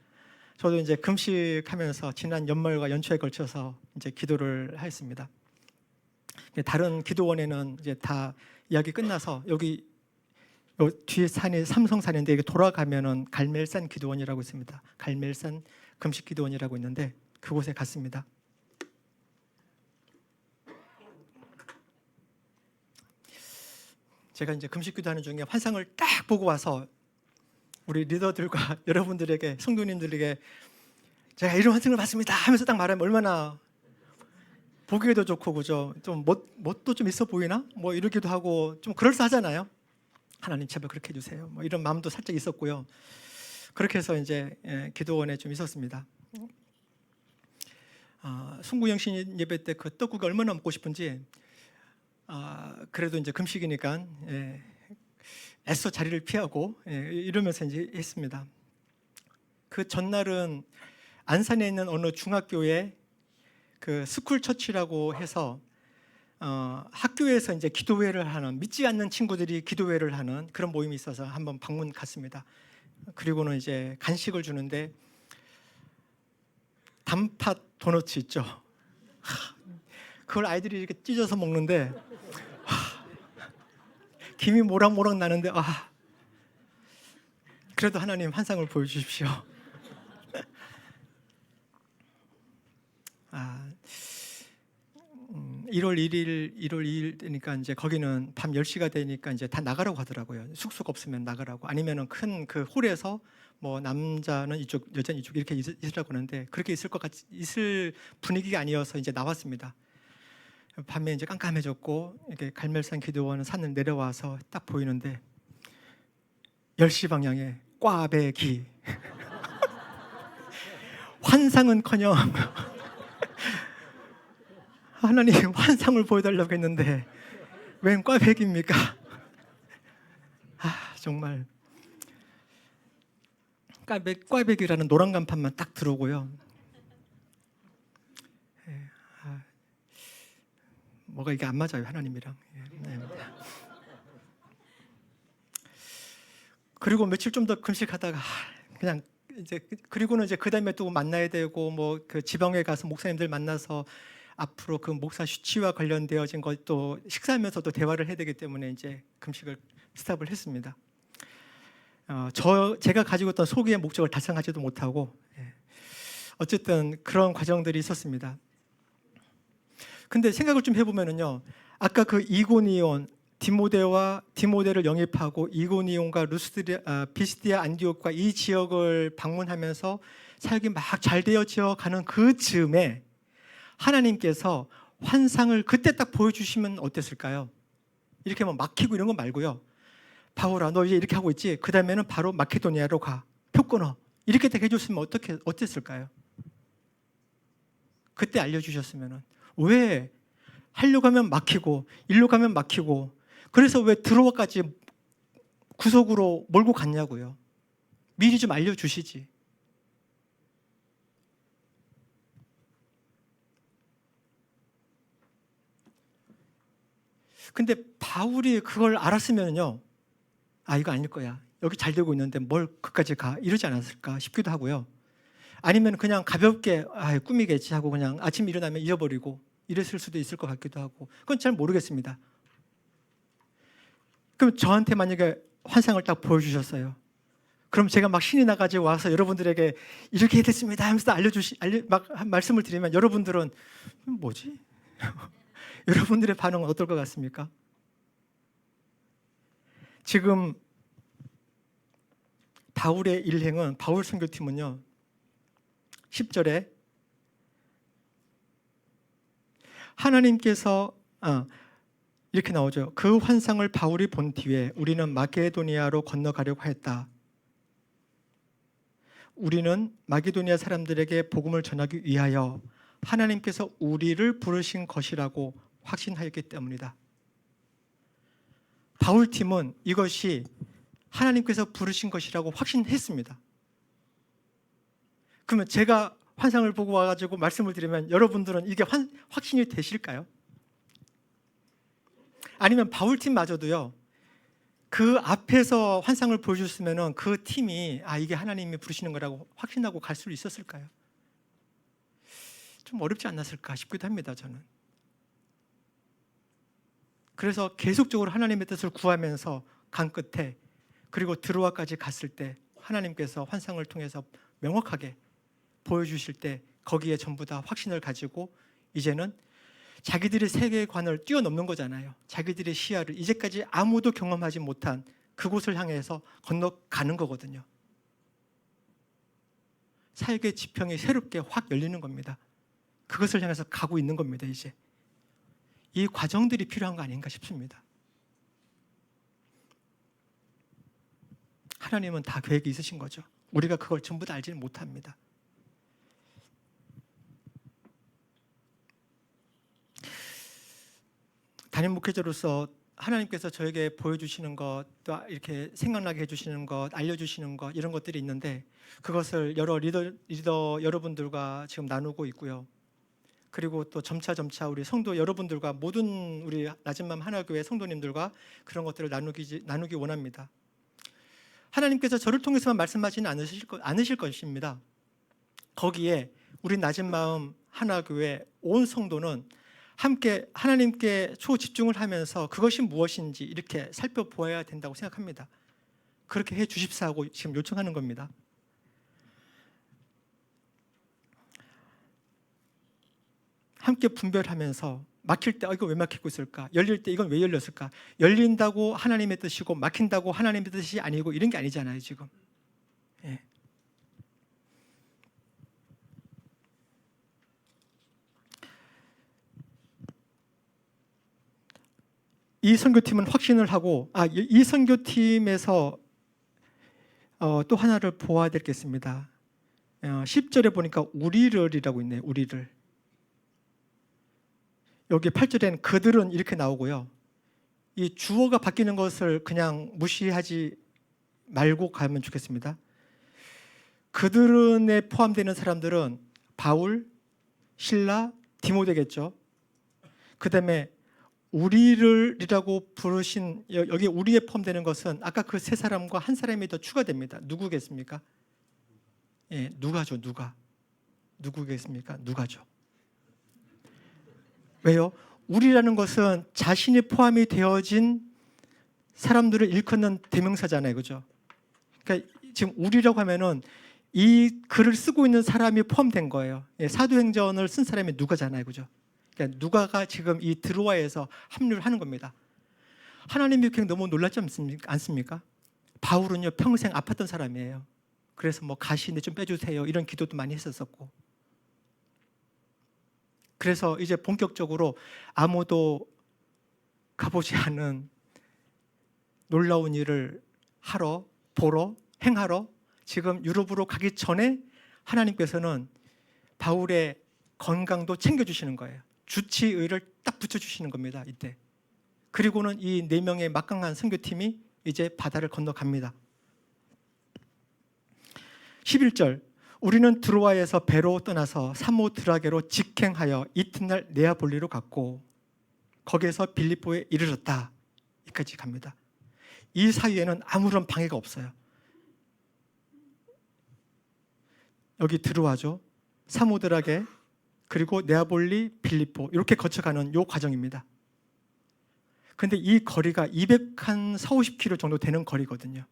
저도 이제 금식하면서 지난 연말과 연초에 걸쳐서 이제 기도를 했습니다. 다른 기도원에는 이제 다 이야기 끝나서 여기 요 뒤에 산이 삼성산인데 이게 돌아가면은 갈멜산 기도원이라고 있습니다. 갈멜산 금식 기도원이라고 있는데 그곳에 갔습니다. 제가 이제 금식 기도하는 중에 환상을 딱 보고 와서 우리 리더들과 여러분들에게, 성도님들에게 제가 이런 환상을 봤습니다 하면서 딱 말하면 얼마나 보기에도 좋고, 그죠? 좀 멋도 좀 있어 보이나? 뭐 이러기도 하고 좀 그럴싸하잖아요. 하나님 제발 그렇게 해주세요. 뭐 이런 마음도 살짝 있었고요. 그렇게 해서 이제 기도원에 좀 있었습니다. 송구영신 예배 때 그 떡국이 얼마나 먹고 싶은지, 그래도 이제 금식이니까 애써 자리를 피하고 이러면서 이제 했습니다. 그 전날은 안산에 있는 어느 중학교에 그 스쿨 처치라고 해서 학교에서 이제 기도회를 하는, 믿지 않는 친구들이 기도회를 하는 그런 모임이 있어서 한번 방문 갔습니다. 그리고는 이제 간식을 주는데 단팥 도너츠 있죠. 그걸 아이들이 이렇게 찢어서 먹는데 김이 모락모락 나는데 그래도 하나님 환상을 보여주십시오. 1월 1일, 1월 2일 되니까 이제 거기는 밤 10시가 되니까 이제 다 나가라고 하더라고요. 숙소가 없으면 나가라고. 아니면은 큰 그 홀에서 뭐 남자는 이쪽, 여자는 이쪽 이렇게 있으라고 하는데 그렇게 있을 분위기가 아니어서 이제 나왔습니다. 밤에 이제 깜깜해졌고 이렇게 갈멜산 기도원 산을 내려와서 딱 보이는데 10시 방향에 꽈배기 환상은커녕 하나님 환상을 보여달라고 했는데 웬 꽈배기입니까? 정말 꽈배기라는 노란 간판만 딱 들어오고요. 뭐가 이게 안 맞아요, 하나님이랑. 그리고 며칠 좀 더 금식하다가 그냥 이제, 그리고는 이제 그 다음에 또 만나야 되고 뭐 그 지방에 가서 목사님들 만나서 앞으로 그 목사 수치와 관련되어진 것도 식사하면서도 대화를 해야 되기 때문에 이제 금식을 스탑을 했습니다. 제가 가지고 있던 소기의 목적을 달성하지도 못하고 어쨌든 그런 과정들이 있었습니다. 근데 생각을 좀 해보면은요, 아까 그 이고니온 디모데를 영입하고 이고니온과 비스디아 안디옥과 이 지역을 방문하면서 사역이 막 잘 되어져 가는 그 즈음에 하나님께서 환상을 그때 딱 보여주시면 어땠을까요? 이렇게 막 막히고 이런 거 말고요. 바울아, 너 이제 이렇게 하고 있지? 그 다음에는 바로 마케도니아로 가. 표 끊어. 이렇게 딱 해줬으면 어땠을까요? 그때 알려주셨으면. 왜 하려고 하면 막히고 일로 가면 막히고, 그래서 왜 드로아까지 구석으로 몰고 갔냐고요. 미리 좀 알려주시지. 근데 바울이 그걸 알았으면요, 이거 아닐 거야, 여기 잘 되고 있는데 뭘 그까지 가, 이러지 않았을까 싶기도 하고요. 아니면 그냥 가볍게 꿈이겠지 하고 그냥 아침 일어나면 잊어버리고 이랬을 수도 있을 것 같기도 하고, 그건 잘 모르겠습니다. 그럼 저한테 만약에 환상을 딱 보여주셨어요. 그럼 제가 막 신이 나가지고 와서 여러분들에게 이렇게 됐습니다 하면서 막 말씀을 드리면 여러분들은 뭐지? 여러분들의 반응은 어떨 것 같습니까? 지금 바울의 일행은, 바울 선교팀은요, 10절에 하나님께서 이렇게 나오죠. 그 환상을 바울이 본 뒤에 우리는 마게도니아로 건너가려고 했다. 우리는 마게도니아 사람들에게 복음을 전하기 위하여 하나님께서 우리를 부르신 것이라고 확신하였기 때문이다. 바울팀은 이것이 하나님께서 부르신 것이라고 확신했습니다. 그러면 제가 환상을 보고 와가지고 말씀을 드리면 여러분들은 이게 확신이 되실까요? 아니면 바울팀마저도요, 그 앞에서 환상을 보여줬으면 그 팀이 이게 하나님이 부르시는 거라고 확신하고 갈 수 있었을까요? 좀 어렵지 않았을까 싶기도 합니다, 저는. 그래서 계속적으로 하나님의 뜻을 구하면서 간 끝에, 그리고 드로아까지 갔을 때 하나님께서 환상을 통해서 명확하게 보여주실 때 거기에 전부 다 확신을 가지고 이제는 자기들의 세계관을 뛰어넘는 거잖아요. 자기들의 시야를 이제까지 아무도 경험하지 못한 그곳을 향해서 건너가는 거거든요. 사역의 지평이 새롭게 확 열리는 겁니다. 그것을 향해서 가고 있는 겁니다. 이제 이 과정들이 필요한 거 아닌가 싶습니다. 하나님은 다 계획이 있으신 거죠. 우리가 그걸 전부 다 알지는 못합니다. 담임 목회자로서 하나님께서 저에게 보여주시는 것, 또 이렇게 생각나게 해주시는 것, 알려주시는 것, 이런 것들이 있는데 그것을 여러 리더 여러분들과 지금 나누고 있고요. 그리고 또 점차 우리 성도 여러분들과 모든 우리 낮은맘 하나교회 성도님들과 그런 것들을 나누기 원합니다. 하나님께서 저를 통해서만 말씀하지는 않으실 것입니다. 거기에 우리 낮은마음 하나교회 온 성도는 함께 하나님께 초집중을 하면서 그것이 무엇인지 이렇게 살펴보아야 된다고 생각합니다. 그렇게 해 주십사하고 지금 요청하는 겁니다. 함께 분별하면서 막힐 때 이거 왜 막히고 있을까? 열릴 때 이건 왜 열렸을까? 열린다고 하나님의 뜻이고 막힌다고 하나님의 뜻이 아니고 이런 게 아니잖아요, 지금. 예. 이 선교팀은 확신을 하고 이 선교팀에서 또 하나를 보아야 되겠습니다. 10절에 보니까 우리를이라고 있네요. 우리를. 여기 8절에는 그들은 이렇게 나오고요. 이 주어가 바뀌는 것을 그냥 무시하지 말고 가면 좋겠습니다. 그들은에 포함되는 사람들은 바울, 실라, 디모데겠죠. 그 다음에 우리를이라고 부르신 여기 우리에 포함되는 것은 아까 그 세 사람과 한 사람이 더 추가됩니다. 누구겠습니까? 예, 누가죠. 누구겠습니까? 누가죠. 왜요? 우리라는 것은 자신이 포함이 되어진 사람들을 일컫는 대명사잖아요, 그죠? 그러니까 지금 우리라고 하면은 이 글을 쓰고 있는 사람이 포함된 거예요. 예, 사도행전을 쓴 사람이 누가잖아요, 그죠? 그러니까 누가가 지금 이 드로아에서 합류를 하는 겁니다. 하나님이 그냥 너무 놀랍지 않습니까? 바울은요 평생 아팠던 사람이에요. 그래서 뭐 가시인데 좀 빼주세요 이런 기도도 많이 했었고, 그래서 이제 본격적으로 아무도 가보지 않은 놀라운 일을 하러, 보러, 행하러 지금 유럽으로 가기 전에 하나님께서는 바울의 건강도 챙겨주시는 거예요. 주치의를 딱 붙여주시는 겁니다. 이때. 그리고는 이 4명의 막강한 선교팀이 이제 바다를 건너갑니다. 11절, 우리는 드로아에서 배로 떠나서 사모드라게로 직행하여 이튿날 네아볼리로 갔고 거기에서 빌립보에 이르렀다. 여기까지 갑니다. 이 사이에는 아무런 방해가 없어요. 여기 드로아죠. 사모드라게, 그리고 네아볼리, 빌립보 이렇게 거쳐가는 이 과정입니다. 근데 이 거리가 240km 정도 되는 거리거든요.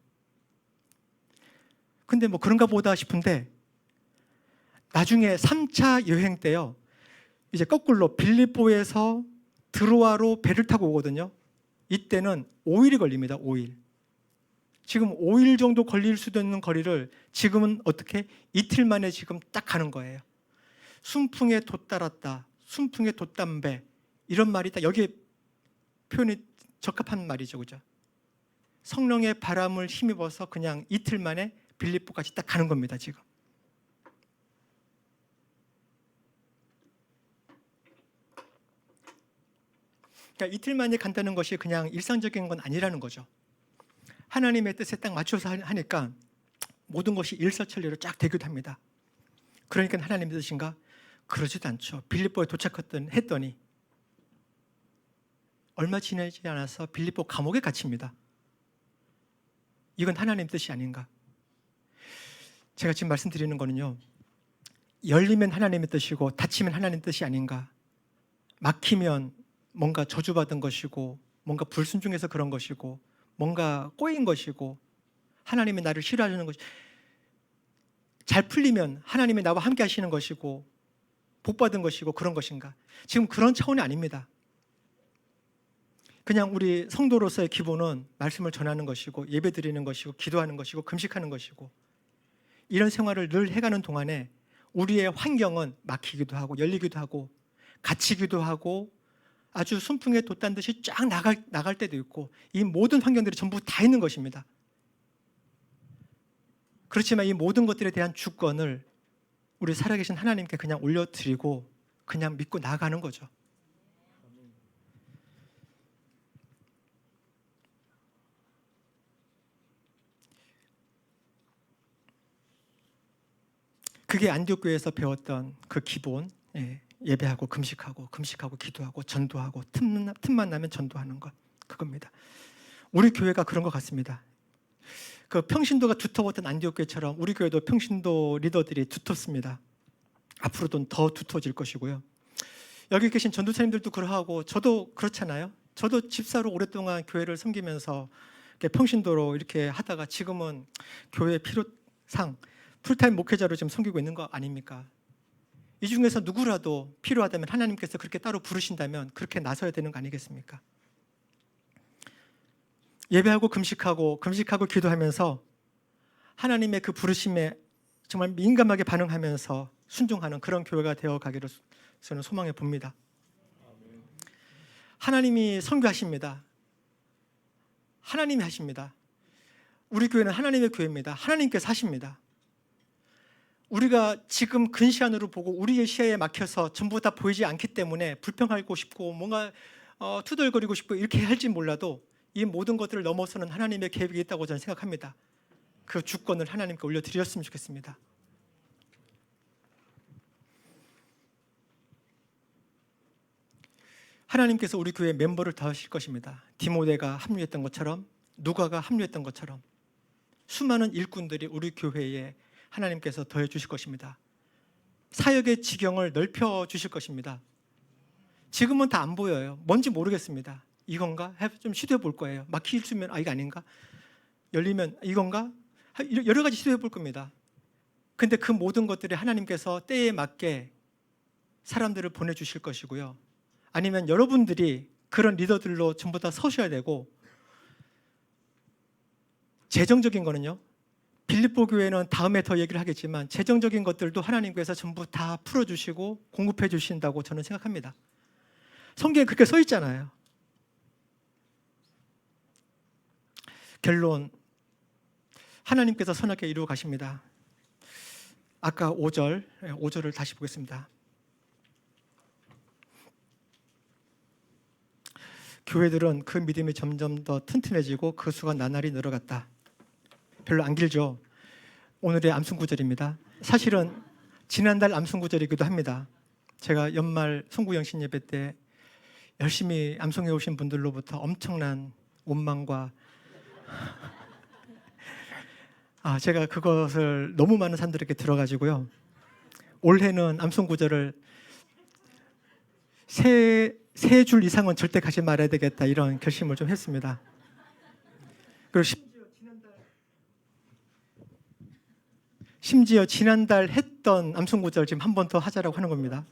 근데 뭐 그런가 보다 싶은데 나중에 3차 여행 때요, 이제 거꾸로 빌립보에서 드로아로 배를 타고 오거든요. 이때는 5일이 걸립니다. 5일. 지금 5일 정도 걸릴 수도 있는 거리를 지금은 어떻게 이틀 만에 지금 딱 가는 거예요. 순풍에 돛달았다, 순풍에 돛담배, 이런 말이 딱 여기에 표현이 적합한 말이죠, 그죠? 성령의 바람을 힘입어서 그냥 이틀 만에 빌립보까지 딱 가는 겁니다, 지금. 그러니까 이틀 만에 간다는 것이 그냥 일상적인 건 아니라는 거죠. 하나님의 뜻에 딱 맞춰서 하니까 모든 것이 일사천리로 쫙 되기도 합니다. 그러니까 하나님의 뜻인가? 그러지도 않죠. 빌립보에 도착했더니 얼마 지나지 않아서 빌립보 감옥에 갇힙니다. 이건 하나님의 뜻이 아닌가? 제가 지금 말씀드리는 거는요, 열리면 하나님의 뜻이고 닫히면 하나님의 뜻이 아닌가? 막히면 뭔가 저주받은 것이고 뭔가 불순종해서 그런 것이고, 뭔가 꼬인 것이고, 하나님이 나를 싫어하시는 것이, 잘 풀리면 하나님이 나와 함께 하시는 것이고 복받은 것이고 그런 것인가? 지금 그런 차원이 아닙니다. 그냥 우리 성도로서의 기본은 말씀을 전하는 것이고 예배드리는 것이고 기도하는 것이고 금식하는 것이고, 이런 생활을 늘 해가는 동안에 우리의 환경은 막히기도 하고 열리기도 하고 갇히기도 하고 아주 순풍에 돛단 듯이 쫙 나갈 때도 있고, 이 모든 환경들이 전부 다 있는 것입니다. 그렇지만 이 모든 것들에 대한 주권을 우리 살아계신 하나님께 그냥 올려드리고 그냥 믿고 나아가는 거죠. 그게 안디옥 교회에서 배웠던 그 기본, 예배하고 금식하고 기도하고 전도하고 틈만 나면 전도하는 것, 그겁니다. 우리 교회가 그런 것 같습니다. 그 평신도가 두터웠던 안디옥 교회처럼 우리 교회도 평신도 리더들이 두텁습니다. 앞으로도 더 두터워질 것이고요. 여기 계신 전도사님들도 그러하고 저도 그렇잖아요. 저도 집사로 오랫동안 교회를 섬기면서 평신도로 이렇게 하다가 지금은 교회 필요상 풀타임 목회자로 지금 섬기고 있는 거 아닙니까? 이 중에서 누구라도 필요하다면 하나님께서 그렇게 따로 부르신다면 그렇게 나서야 되는 거 아니겠습니까? 예배하고 금식하고 기도하면서 하나님의 그 부르심에 정말 민감하게 반응하면서 순종하는 그런 교회가 되어가기를 저는 소망해 봅니다. 하나님이 선교하십니다. 하나님이 하십니다. 우리 교회는 하나님의 교회입니다. 하나님께서 하십니다. 우리가 지금 근시안으로 보고 우리의 시야에 막혀서 전부 다 보이지 않기 때문에 불평하고 싶고 뭔가 투덜거리고 싶고 이렇게 할지 몰라도 이 모든 것들을 넘어서는 하나님의 계획이 있다고 저는 생각합니다. 그 주권을 하나님께 올려드렸으면 좋겠습니다. 하나님께서 우리 교회 멤버를 더하실 것입니다. 디모데가 합류했던 것처럼, 누가가 합류했던 것처럼 수많은 일꾼들이 우리 교회에 하나님께서 더해 주실 것입니다. 사역의 지경을 넓혀 주실 것입니다. 지금은 다 안 보여요. 뭔지 모르겠습니다. 이건가? 좀 시도해 볼 거예요. 막히면 이거 아닌가? 열리면 이건가? 여러 가지 시도해 볼 겁니다. 근데 그 모든 것들이 하나님께서 때에 맞게 사람들을 보내주실 것이고요. 아니면 여러분들이 그런 리더들로 전부 다 서셔야 되고, 재정적인 거는요, 빌립보 교회는 다음에 더 얘기를 하겠지만 재정적인 것들도 하나님께서 전부 다 풀어주시고 공급해 주신다고 저는 생각합니다. 성경에 그렇게 써 있잖아요. 결론, 하나님께서 선하게 이루어 가십니다. 아까 5절을 다시 보겠습니다. 교회들은 그 믿음이 점점 더 튼튼해지고 그 수가 나날이 늘어갔다. 별로 안 길죠. 오늘의 암송구절입니다. 사실은 지난달 암송구절이기도 합니다. 제가 연말 송구영신 예배 때 열심히 암송해 오신 분들로부터 엄청난 원망과 제가 그것을 너무 많은 사람들에게 들어가지고요, 올해는 암송구절을 세 줄 이상은 절대 가지 말아야 되겠다, 이런 결심을 좀 했습니다. 그리고 심지어 지난달 했던 암송구절 지금 한 번 더 하자라고 하는 겁니다.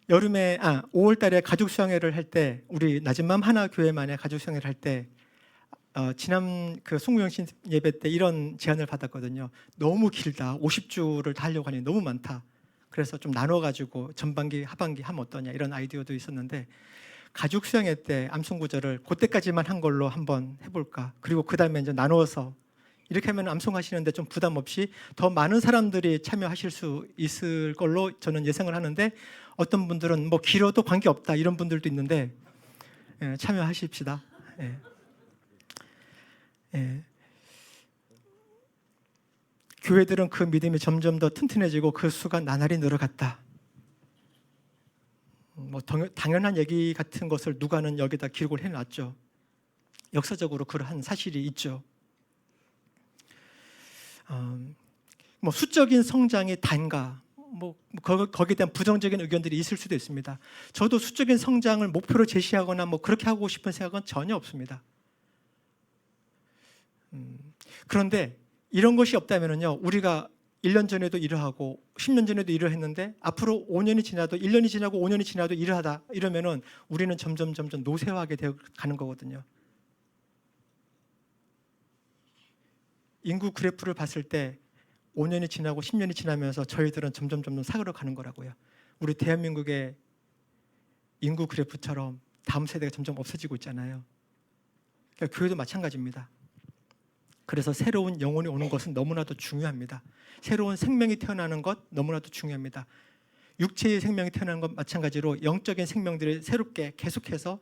여름에 5월 달에 가족 수양회를 할 때, 우리 낮은맘 하나 교회만의 가족 수양회를 할 때 지난 그 송구영신 예배 때 이런 제안을 받았거든요. 너무 길다. 50주를 다 하려고 하니 너무 많다. 그래서 좀 나눠가지고 전반기, 하반기 하면 어떠냐, 이런 아이디어도 있었는데, 가족 수양회 때 암송구절을 그때까지만 한 걸로 한번 해볼까. 그리고 그 다음에 이제 나누어서 이렇게 하면 암송하시는데 좀 부담 없이 더 많은 사람들이 참여하실 수 있을 걸로 저는 예상을 하는데, 어떤 분들은 뭐 길어도 관계없다 이런 분들도 있는데, 참여하십시다. 교회들은 그 믿음이 점점 더 튼튼해지고 그 수가 나날이 늘어갔다. 뭐 당연한 얘기 같은 것을 누가는 여기다 기록을 해놨죠. 역사적으로 그러한 사실이 있죠. 뭐 수적인 성장이 단가, 거기에 대한 부정적인 의견들이 있을 수도 있습니다. 저도 수적인 성장을 목표로 제시하거나 그렇게 하고 싶은 생각은 전혀 없습니다. 그런데 이런 것이 없다면요, 우리가 1년 전에도 일을 하고 10년 전에도 일을 했는데 앞으로 5년이 지나도 1년이 지나고 5년이 지나도 일을 하다 이러면은 우리는 점점 노쇠화하게 되어 가는 거거든요. 인구 그래프를 봤을 때 5년이 지나고 10년이 지나면서 저희들은 점점 사그러 가는 거라고요. 우리 대한민국의 인구 그래프처럼 다음 세대가 점점 없어지고 있잖아요. 그러니까 교회도 마찬가지입니다. 그래서 새로운 영혼이 오는 것은 너무나도 중요합니다. 새로운 생명이 태어나는 것 너무나도 중요합니다. 육체의 생명이 태어나는 것 마찬가지로 영적인 생명들이 새롭게 계속해서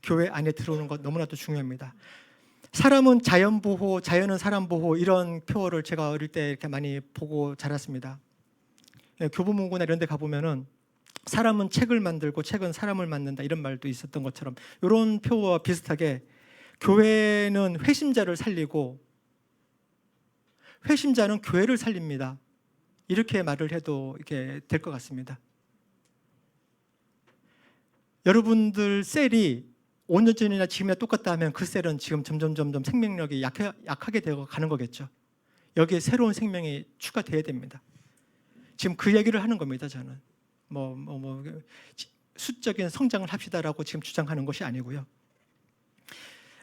교회 안에 들어오는 것 너무나도 중요합니다. 사람은 자연 보호, 자연은 사람 보호, 이런 표어를 제가 어릴 때 이렇게 많이 보고 자랐습니다. 교보문고나 이런 데 가보면은 사람은 책을 만들고 책은 사람을 만든다, 이런 말도 있었던 것처럼 이런 표어와 비슷하게 교회는 회심자를 살리고 회심자는 교회를 살립니다. 이렇게 말을 해도 이렇게 될 것 같습니다. 여러분들 셀이 5년 전이나 지금이나 똑같다 하면 그 셀은 지금 점점 생명력이 약하게 되어 가는 거겠죠. 여기에 새로운 생명이 추가돼야 됩니다. 지금 그 얘기를 하는 겁니다. 저는 수적인 성장을 합시다라고 지금 주장하는 것이 아니고요.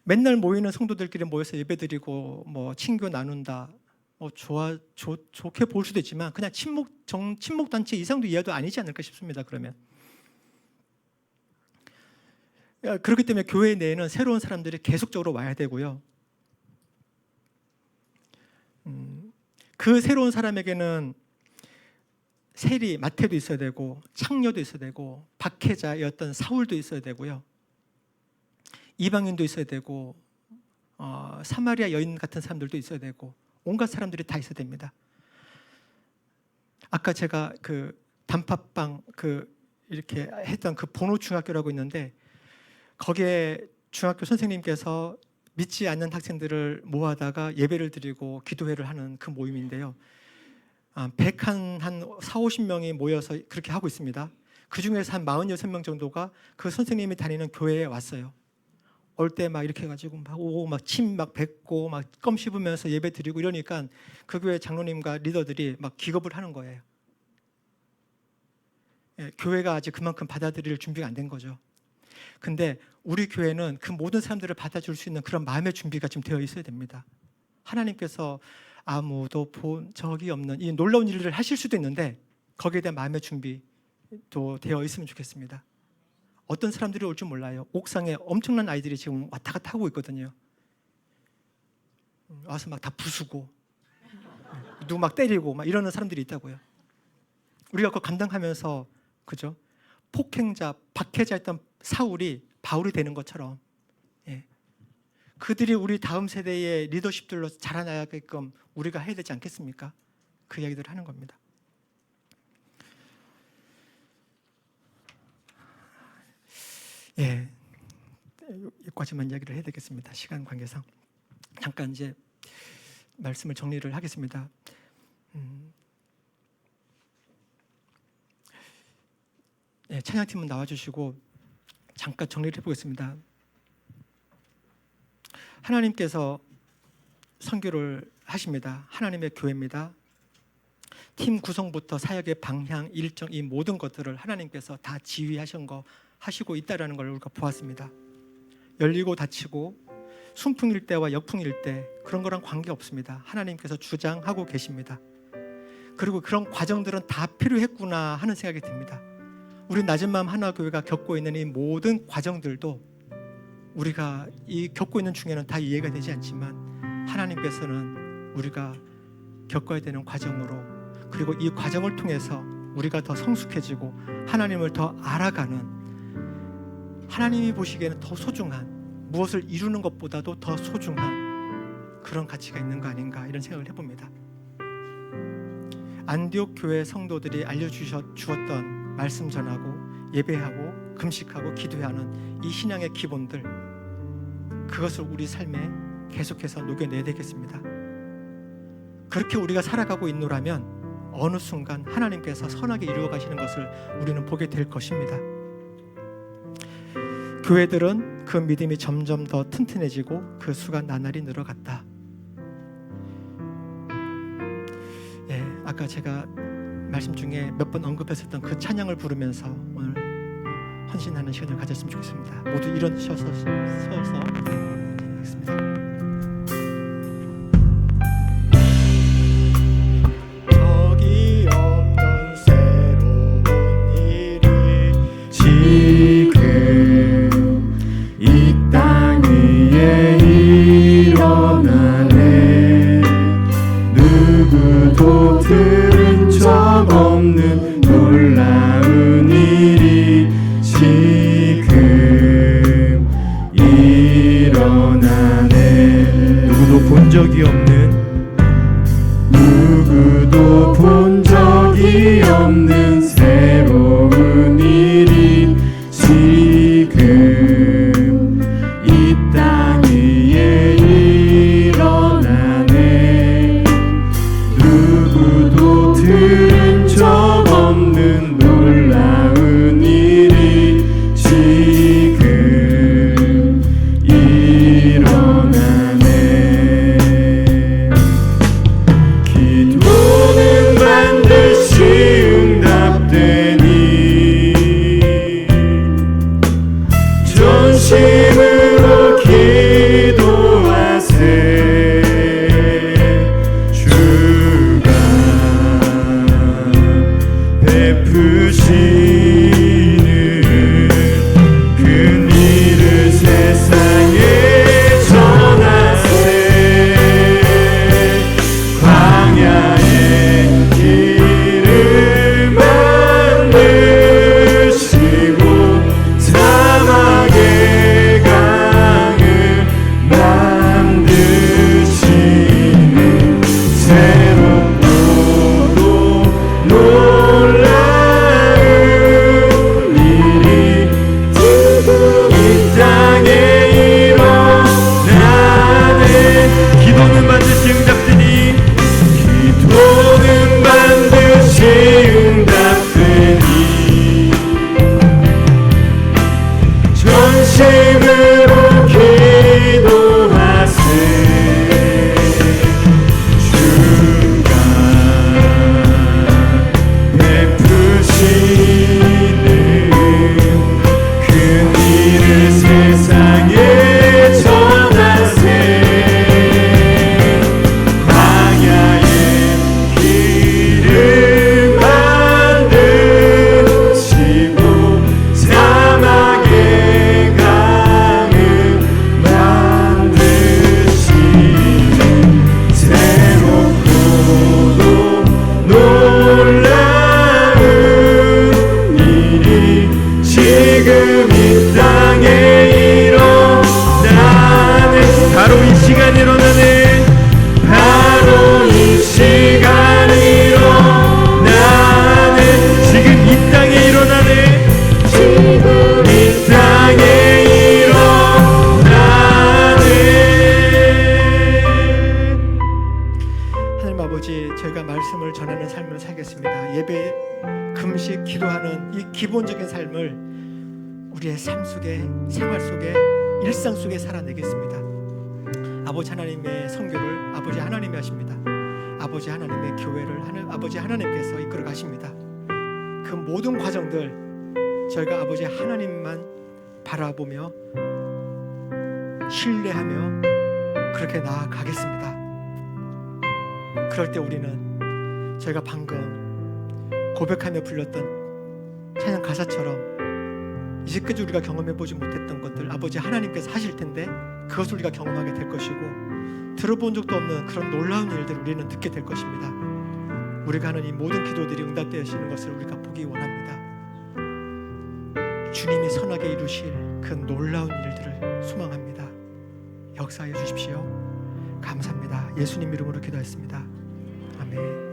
맨날 모이는 성도들끼리 모여서 예배드리고 친교 나눈다, 좋게 볼 수도 있지만 그냥 친목 단체 이상도 이하도 아니지 않을까 싶습니다. 그러면 그렇기 때문에 교회 내에는 새로운 사람들이 계속적으로 와야 되고요. 그 새로운 사람에게는 세리, 마태도 있어야 되고 창녀도 있어야 되고 박해자의 어떤 사울도 있어야 되고요. 이방인도 있어야 되고 사마리아 여인 같은 사람들도 있어야 되고 온갖 사람들이 다 있어야 됩니다. 아까 제가 그 단팥빵 이렇게 했던 그 보노 중학교라고 있는데 거기에 중학교 선생님께서 믿지 않는 학생들을 모아다가 예배를 드리고 기도회를 하는 그 모임인데요. 100한 4, 50명이 모여서 그렇게 하고 있습니다. 그 중에서 한 46명 정도가 그 선생님이 다니는 교회에 왔어요. 올 때 이렇게 해가지고 오고 침 뱉고 껌 씹으면서 예배 드리고 이러니까 그 교회 장로님과 리더들이 기겁을 하는 거예요. 교회가 아직 그만큼 받아들일 준비가 안 된 거죠. 근데 우리 교회는 그 모든 사람들을 받아줄 수 있는 그런 마음의 준비가 좀 되어 있어야 됩니다. 하나님께서 아무도 본 적이 없는 이 놀라운 일을 하실 수도 있는데 거기에 대한 마음의 준비도 되어 있으면 좋겠습니다. 어떤 사람들이 올 줄 몰라요. 옥상에 엄청난 아이들이 지금 왔다 갔다 하고 있거든요. 와서 다 부수고 누구 때리고 이러는 사람들이 있다고요. 우리가 그거 감당하면서 그죠? 폭행자, 박해자였던 사울이 바울이 되는 것처럼 그들이 우리 다음 세대의 리더십들로 자라나게끔 우리가 해야 되지 않겠습니까? 그 이야기들을 하는 겁니다. 여기까지만 이야기를 해야 되겠습니다. 시간 관계상 잠깐 이제 말씀을 정리를 하겠습니다. 찬양팀은 나와주시고 잠깐 정리를 해보겠습니다. 하나님께서 선교를 하십니다. 하나님의 교회입니다. 팀 구성부터 사역의 방향, 일정, 이 모든 것들을 하나님께서 다 하시고 있다는 걸 우리가 보았습니다. 열리고 닫히고 순풍일 때와 역풍일 때 그런 거랑 관계없습니다. 하나님께서 주장하고 계십니다. 그리고 그런 과정들은 다 필요했구나 하는 생각이 듭니다. 우리 낮은 마음 하나교회가 겪고 있는 이 모든 과정들도 우리가 겪고 있는 중에는 다 이해가 되지 않지만 하나님께서는 우리가 겪어야 되는 과정으로, 그리고 이 과정을 통해서 우리가 더 성숙해지고 하나님을 더 알아가는, 하나님이 보시기에는 더 소중한, 무엇을 이루는 것보다도 더 소중한 그런 가치가 있는 거 아닌가, 이런 생각을 해봅니다. 안디옥 교회 성도들이 알려주었던 말씀 전하고 예배하고 금식하고 기도하는 이 신앙의 기본들, 그것을 우리 삶에 계속해서 녹여내야 되겠습니다. 그렇게 우리가 살아가고 있노라면 어느 순간 하나님께서 선하게 이루어 가시는 것을 우리는 보게 될 것입니다. 교회들은 그 믿음이 점점 더 튼튼해지고 그 수가 나날이 늘어갔다. 아까 제가 말씀 중에 몇 번 언급했었던 그 찬양을 부르면서 오늘 헌신하는 시간을 가졌으면 좋겠습니다. 모두 일어서서 찬양하겠습니다. 적이 없는 새로운 일이 지금 이 땅 위에 일어나네. 누구도 들은 적 없는 놀라운 일이 지금 일어나네. 누구도 본 적이 없는 새로운 일이 지금 이 땅 위에 일어나네. 누구도 들은 적 없는 놀라운 일이 지금 일어나네. 기도는 반드시 응답되니 전심으로 기도하세. 주가 베푸시는 큰 일을 세상에 전하세. 광야의 길을 만드시고 사막의 강을 만드시는 새롭고도 놀라운 일이 지금 이 땅에 일어나네. 기도는 반드시 응답되니 전심으로 기도하세. 주가 베푸시는 큰 일을 세상에 전하세. 광야의 길을 만드시고 사막의 강을 만드시는 새롭고도 놀라운 일이 지금 이 땅에 일어나네. 바로 이 시간 일어나네. 바로 이 시간 일어나네. 지금 이 땅에 일어나네. 지금 이 땅에 일어나네. 하나님 아버지, 저희가 말씀을 전하는 삶을 살겠습니다. 예배, 금식, 기도하는 이 기본적인 삶을 우리의 삶 속에, 생활 속에, 일상 속에 살아내겠습니다. 아버지 하나님의 선교를 아버지 하나님이 하십니다. 아버지 하나님의 교회를 아버지 하나님께서 이끌어 가십니다. 그 모든 과정들 저희가 아버지 하나님만 바라보며 신뢰하며 그렇게 나아가겠습니다. 그럴 때 우리는 저희가 방금 고백하며 불렀던 찬양 가사처럼 이제까지 우리가 경험해보지 못했던 것들 아버지 하나님께서 하실 텐데 그것을 우리가 경험하게 될 것이고, 들어본 적도 없는 그런 놀라운 일들을 우리는 듣게 될 것입니다. 우리가 하는 이 모든 기도들이 응답되시는 것을 우리가 보기 원합니다. 주님이 선하게 이루실 그 놀라운 일들을 소망합니다. 역사해 주십시오. 감사합니다. 예수님 이름으로 기도했습니다. 아멘.